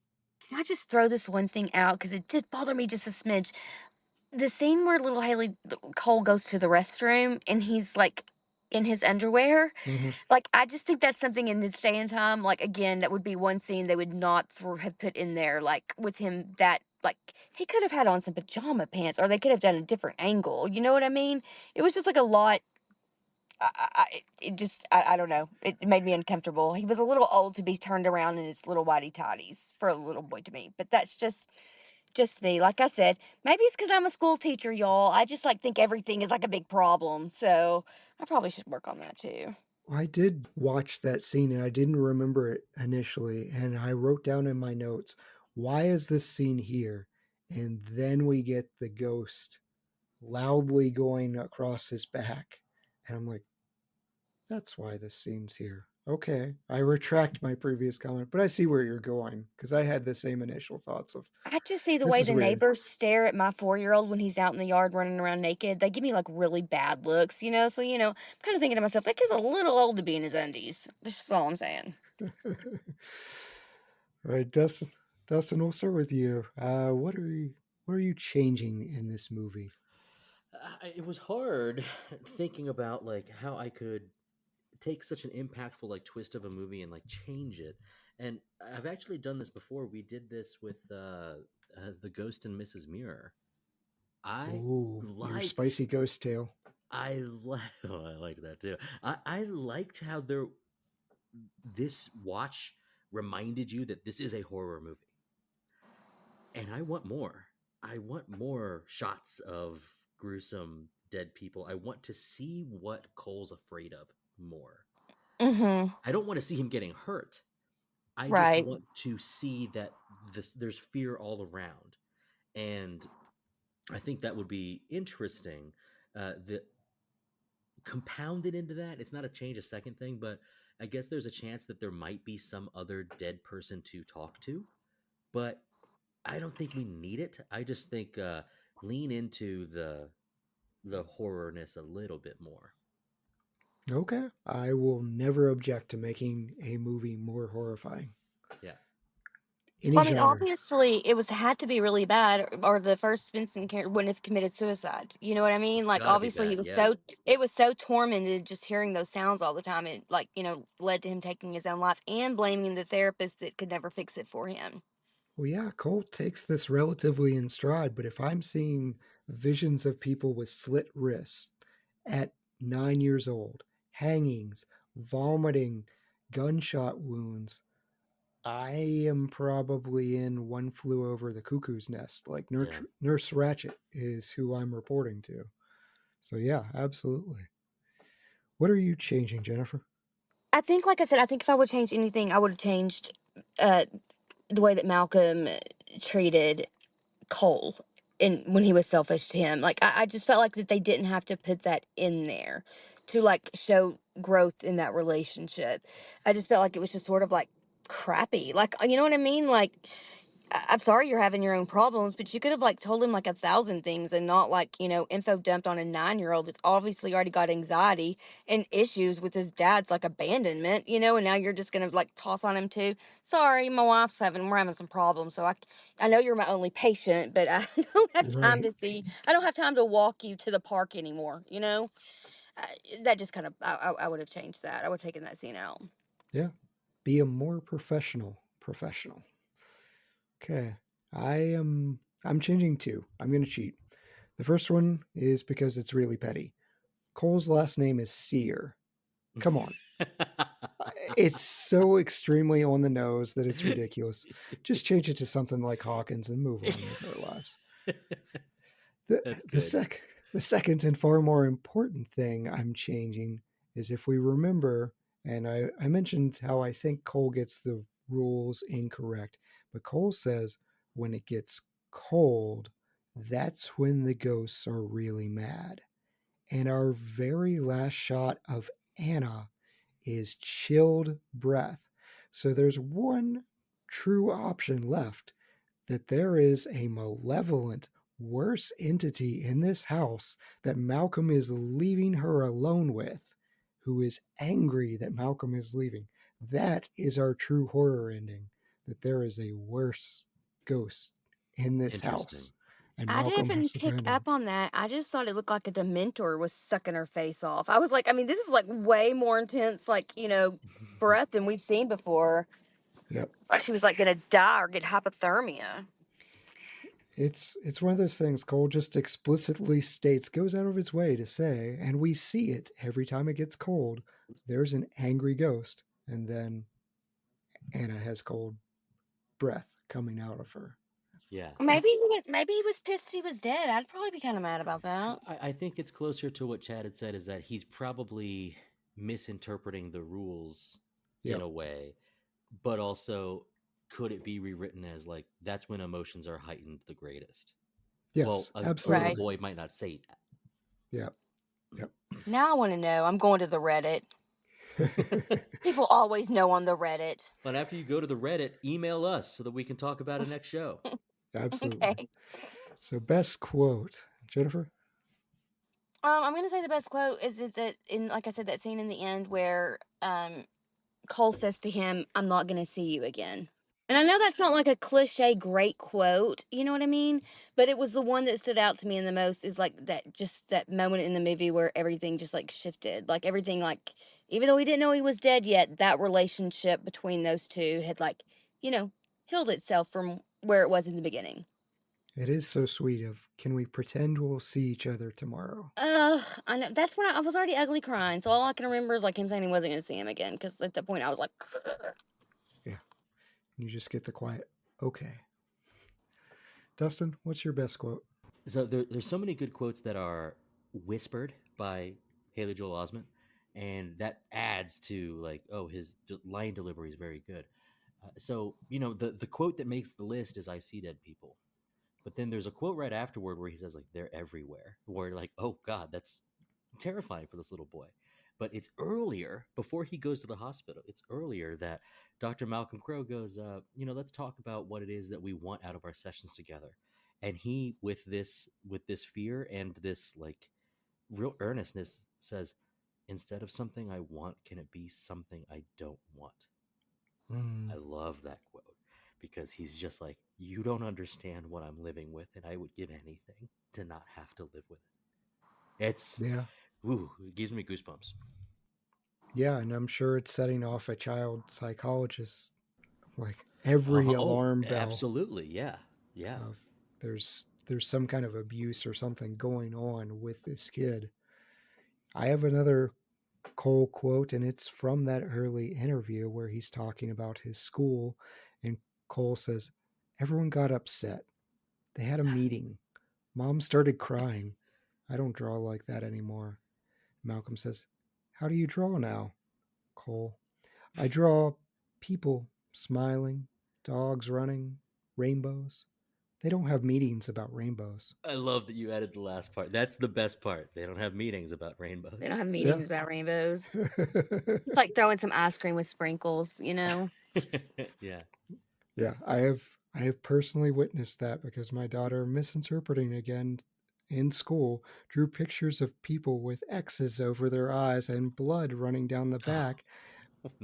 Can I just throw this one thing out because it did bother me just a smidge? The scene where little Cole goes to the restroom and he's like in his underwear. Mm-hmm. Like, I just think that's something in this day and time. Like, again, that would be one scene they would not have put in there. Like with him, that like he could have had on some pajama pants, or they could have done a different angle. You know what I mean? It was just like a lot. I don't know. It made me uncomfortable. He was a little old to be turned around in his little whitey tidies for a little boy to me. But that's just me. Like I said, maybe it's because I'm a school teacher, y'all. I just like think everything is like a big problem. So I probably should work on that too. I did watch that scene and I didn't remember it initially. And I wrote down in my notes, why is this scene here? And then we get the ghost loudly going across his back. And I'm like, that's why this scene's here. Okay, I retract my previous comment, but I see where you're going because I had the same initial thoughts of I just see the this way is the weird. neighbors stare at my 4-year-old when he's out in the yard running around naked. They give me like really bad looks, So, I'm kind of thinking to myself, that kid's a little old to be in his undies. That's all I'm saying. All right, Dustin. Dustin, we'll start with you. What are you changing in this movie? It was hard thinking about like how I could take such an impactful like twist of a movie and like change it. And I've actually done this before. We did this with the Ghost and Mrs. Mirror. Your spicy ghost tale. I liked that too. I liked how this watch reminded you that this is a horror movie. And I want more. I want more shots of gruesome dead people. I want to see what Cole's afraid of more. Mm-hmm. I don't want to see him getting hurt. I Right. just want to see that there's fear all around. And I think that would be interesting. The compounded into that, it's not a change a second thing, but I guess there's a chance that there might be some other dead person to talk to. But I don't think we need it. I just think lean into the horrorness a little bit more. Okay. I will never object to making a movie more horrifying. Yeah. Well, I mean, obviously, it had to be really bad, or the first Vincent character wouldn't have committed suicide. You know what I mean? Like, obviously, it was so tormented just hearing those sounds all the time. It led to him taking his own life and blaming the therapist that could never fix it for him. Well, yeah, Cole takes this relatively in stride, but if I'm seeing visions of people with slit wrists at 9 years old, hangings, vomiting, gunshot wounds, I am probably in One Flew Over the Cuckoo's Nest. Like Nurse Ratched is who I'm reporting to. So yeah, absolutely. What are you changing, Jennifer? I think, like I said, if I would change anything, I would have changed the way that Malcolm treated Cole. when he was selfish to him. Like I just felt like that they didn't have to put that in there to like show growth in that relationship. I just felt like it was just sort of like crappy. Like you know what I mean? Like I'm sorry you're having your own problems, but you could have like told him like 1,000 things and not like, info dumped on a 9-year-old that's obviously already got anxiety and issues with his dad's like abandonment, and now you're just gonna like toss on him too. Sorry, we're having some problems. So I know you're my only patient, but I don't have time Right. I don't have time to walk you to the park anymore, Uh, that just kind of, I would have changed that. I would have taken that scene out. Yeah. Be a more professional. Okay. I'm changing two. I'm going to cheat. The first one is because it's really petty. Cole's last name is Sear. Come on. It's so extremely on the nose that it's ridiculous. Just change it to something like Hawkins and move on with our lives. That's good. The second and far more important thing I'm changing is if we remember, and I mentioned how I think Cole gets the rules incorrect, but Cole says when it gets cold, that's when the ghosts are really mad. And our very last shot of Anna is chilled breath. So there's one true option left, that there is a malevolent, worse entity in this house that Malcolm is leaving her alone with, who is angry that Malcolm is leaving. That is our true horror ending, that there is a worse ghost in this house. And I Malcolm has didn't to pick find up out. on that. I just thought it looked like a Dementor was sucking her face off. I was like, I mean, this is like way more intense, like, breath than we've seen before. Yep. Like she was like gonna die or get hypothermia. It's one of those things Cole just explicitly states, goes out of its way to say, and we see it every time it gets cold. There's an angry ghost, and then Anna has cold breath coming out of her. Yeah. Maybe he was pissed he was dead. I'd probably be kind of mad about that. I think it's closer to what Chad had said, is that he's probably misinterpreting the rules in Yep. a way, but also could it be rewritten as like that's when emotions are heightened the greatest? Well, Yes, a little absolutely. boy might not say Yep. Yep. Now I want to know. I'm going to the Reddit. People always know on the Reddit. But after you go to the Reddit, email us so that we can talk about it next show. Absolutely. Okay. So best quote, Jennifer? I'm gonna say the best quote is that in, like I said, that scene in the end where Cole says to him, "I'm not gonna see you again." And I know that's not like a cliche great quote, you know what I mean? But it was the one that stood out to me in the most, is like that moment in the movie where everything just like shifted. Like everything, like, even though he didn't know he was dead yet, that relationship between those two had like, healed itself from where it was in the beginning. It is so sweet of, can we pretend we'll see each other tomorrow? I know that's when I was already ugly crying. So all I can remember is like him saying he wasn't gonna see him again. Because at that point I was like, Yeah. You just get the quiet, okay. Dustin, what's your best quote? So there's so many good quotes that are whispered by Haley Joel Osment, and that adds to like, oh, his line delivery is very good. So the quote that makes the list is "I see dead people," but then there's a quote right afterward where he says like, "They're everywhere." Where like, oh God, that's terrifying for this little boy. But it's earlier, before he goes to the hospital. It's earlier that Dr. Malcolm Crowe goes, let's talk about what it is that we want out of our sessions together. And he, with this fear and this like real earnestness, says, instead of something I want, can it be something I don't want? I love that quote because he's just like, you don't understand what I'm living with, and I would give anything to not have to live with it. It's, Yeah. ooh, it gives me goosebumps. Yeah, and I'm sure it's setting off a child psychologist, like every alarm bell Absolutely, yeah. of there's some kind of abuse or something going on with this kid. I have another Cole quote, and it's from that early interview where he's talking about his school, and Cole says, everyone got upset. They had a meeting. Mom started crying. I don't draw like that anymore. Malcolm says, how do you draw now? Cole, I draw people smiling, dogs running, rainbows. They don't have meetings about rainbows. I love that you added the last part. That's the best part. They don't have meetings about rainbows. They don't have Yeah. meetings about rainbows. It's like throwing some ice cream with sprinkles, you know? Yeah. Yeah, I have personally witnessed that because my daughter, misinterpreting again in school, drew pictures of people with X's over their eyes and blood running down the back.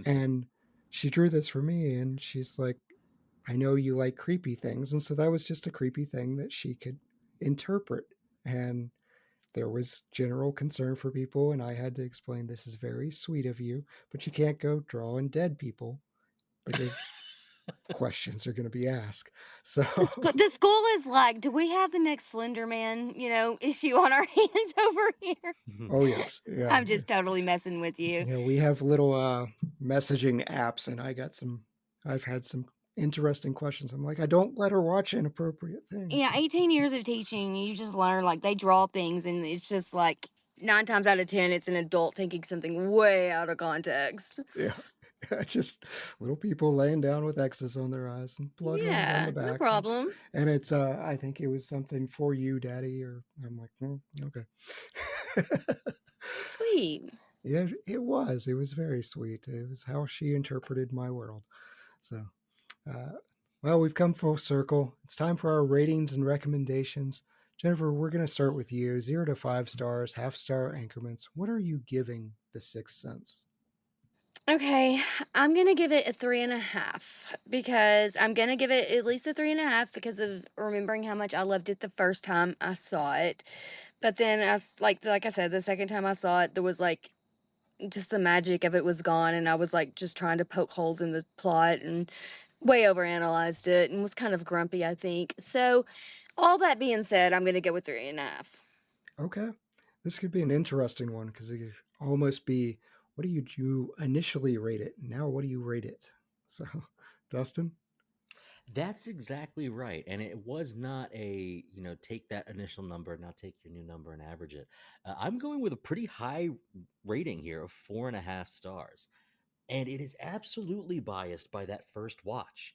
And she drew this for me, and she's like, I know you like creepy things. And so that was just a creepy thing that she could interpret. And there was general concern for people, and I had to explain, this is very sweet of you, but you can't go drawing dead people because questions are going to be asked. So The school is like, do we have the next Slender Man, issue on our hands over here? oh yes, yeah, I'm just totally messing with you. yeah. We have little messaging apps, and I've had some interesting questions. I'm like, I don't let her watch inappropriate things. Yeah, 18 years of teaching, you just learn, like, they draw things, and it's just like 9 times out of 10, it's an adult taking something way out of context. Yeah. Just little people laying down with X's on their eyes and blood running down Yeah, the back. no problem. And it's I think it was something for you, Daddy, or I'm like, okay. Sweet. Yeah, it was. It was very sweet. It was how she interpreted my world. So, well, we've come full circle. It's time for our ratings and recommendations. Jennifer, we're going to start with you. 0 to 5 stars, half-star increments. What are you giving The Sixth Sense? Okay, I'm going to give it a 3.5 because I'm going to give it at least a 3.5 because of remembering how much I loved it the first time I saw it. But then, like I said, the second time I saw it, there was like just the magic of it was gone, and I was like just trying to poke holes in the plot and way overanalyzed it and was kind of grumpy, I think. So, all that being said, I'm going to go with 3.5. Okay. This could be an interesting one because it could almost be, what do you initially rate it? Now, what do you rate it? So, Dustin? That's exactly right. And it was not a, take that initial number, now take your new number and average it. I'm going with a pretty high rating here of 4.5 stars. And it is absolutely biased by that first watch.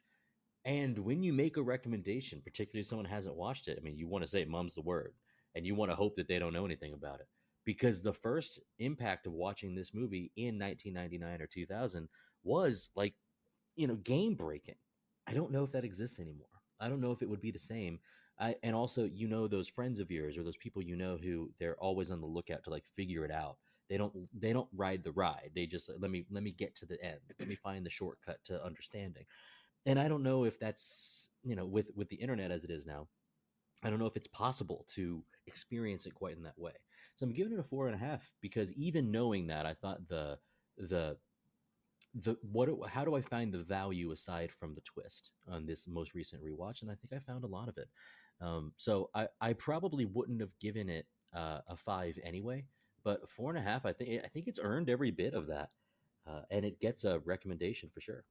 And when you make a recommendation, particularly if someone hasn't watched it, I mean, you want to say mum's the word, and you want to hope that they don't know anything about it. Because the first impact of watching this movie in 1999 or 2000 was like, game breaking. I don't know if that exists anymore. I don't know if it would be the same. And also, those friends of yours or those people who they're always on the lookout to like figure it out. They don't ride the ride. They just let me get to the end. Let me find the shortcut to understanding. And I don't know if that's with the internet as it is now. I don't know if it's possible to experience it quite in that way. So I'm giving it a 4.5 because even knowing that, I thought how do I find the value aside from the twist on this most recent rewatch? And I think I found a lot of it. So I probably wouldn't have given it a 5 anyway, but 4.5. I think it's earned every bit of that, and it gets a recommendation for sure.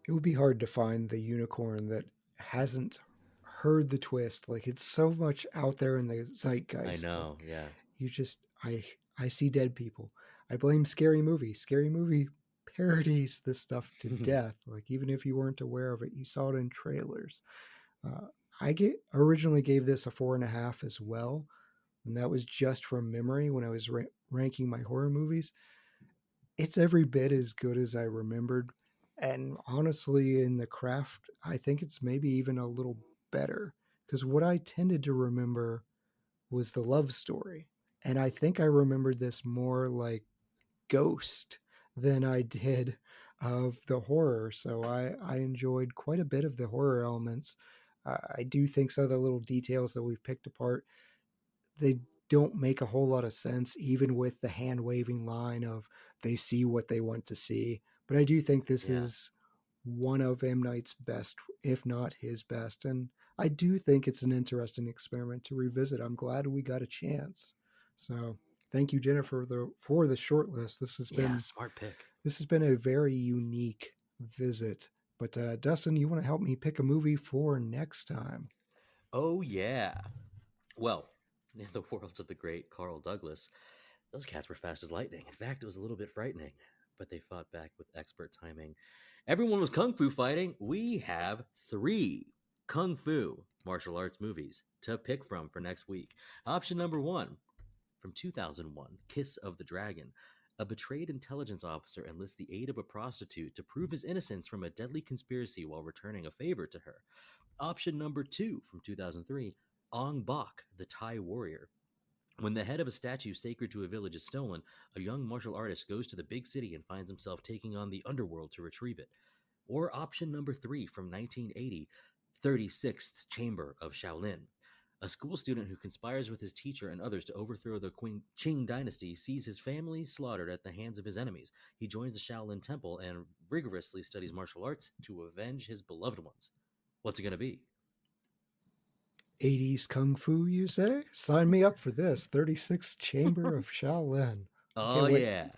It would be hard to find the unicorn that hasn't heard the twist. Like, it's so much out there in the zeitgeist. I know, yeah. You just, I see dead people. I blame Scary Movie. Scary Movie parodies this stuff to death. Like, even if you weren't aware of it, you saw it in trailers. I originally gave this a 4.5 as well, and that was just from memory when I was ranking my horror movies. It's every bit as good as I remembered, and honestly, in the craft, I think it's maybe even a little better, because what I tended to remember was the love story, and I think I remembered this more like Ghost than I did of the horror. So I enjoyed quite a bit of the horror elements. I do think some of the little details that we've picked apart, they don't make a whole lot of sense, even with the hand waving line of they see what they want to see. But I do think this is one of M. Night's best, if not his best. And I do think it's an interesting experiment to revisit. I'm glad we got a chance. So thank you, Jennifer, for the short list. This has been smart pick. This has been a very unique visit. But Dustin, you want to help me pick a movie for next time? Oh yeah. Well, in the worlds of the great Carl Douglas, those cats were fast as lightning. In fact, it was a little bit frightening, but they fought back with expert timing. Everyone was kung fu fighting. We have 3 kung fu martial arts movies to pick from for next week. Option number 1, from 2001, Kiss of the Dragon. A betrayed intelligence officer enlists the aid of a prostitute to prove his innocence from a deadly conspiracy while returning a favor to her. Option number 2, from 2003, Ong Bak, the Thai warrior. When the head of a statue sacred to a village is stolen, a young martial artist goes to the big city and finds himself taking on the underworld to retrieve it. Or option number 3, from 1980, 36th Chamber of Shaolin. A school student who conspires with his teacher and others to overthrow the Qing dynasty sees his family slaughtered at the hands of his enemies. He joins the Shaolin Temple and rigorously studies martial arts to avenge his beloved ones. What's it going to be? 80s Kung Fu, you say? Sign me up for this. 36th Chamber of Shaolin. Oh, yeah.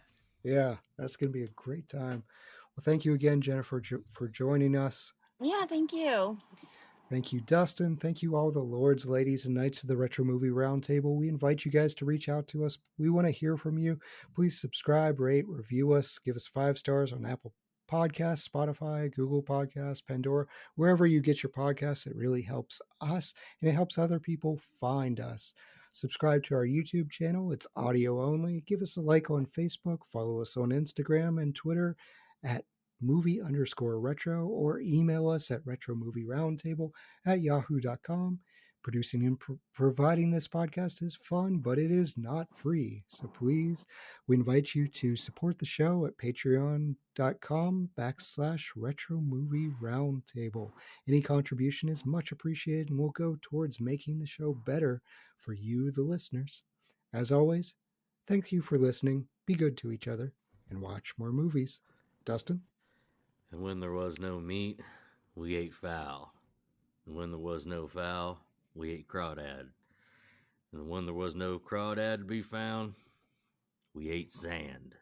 Yeah, that's going to be a great time. Well, thank you again, Jennifer, for joining us. Yeah, thank you. Thank you, Dustin. Thank you, all the lords, ladies, and knights of the Retro Movie Roundtable. We invite you guys to reach out to us. We want to hear from you. Please subscribe, rate, review us, give us 5 stars on Apple Podcasts, Spotify, Google Podcasts, Pandora, wherever you get your podcasts. It really helps us, and it helps other people find us. Subscribe to our YouTube channel. It's audio only. Give us a like on Facebook. Follow us on Instagram and Twitter at movie_retro, or email us at retromovieroundtable@yahoo.com. Producing and providing this podcast is fun, but it is not free. So please, we invite you to support the show at patreon.com/retromovieroundtable. Any contribution is much appreciated and will go towards making the show better for you, the listeners. As always, thank you for listening. Be good to each other and watch more movies. Dustin? And when there was no meat, we ate fowl. And when there was no fowl, we ate crawdad. And when there was no crawdad to be found, we ate sand.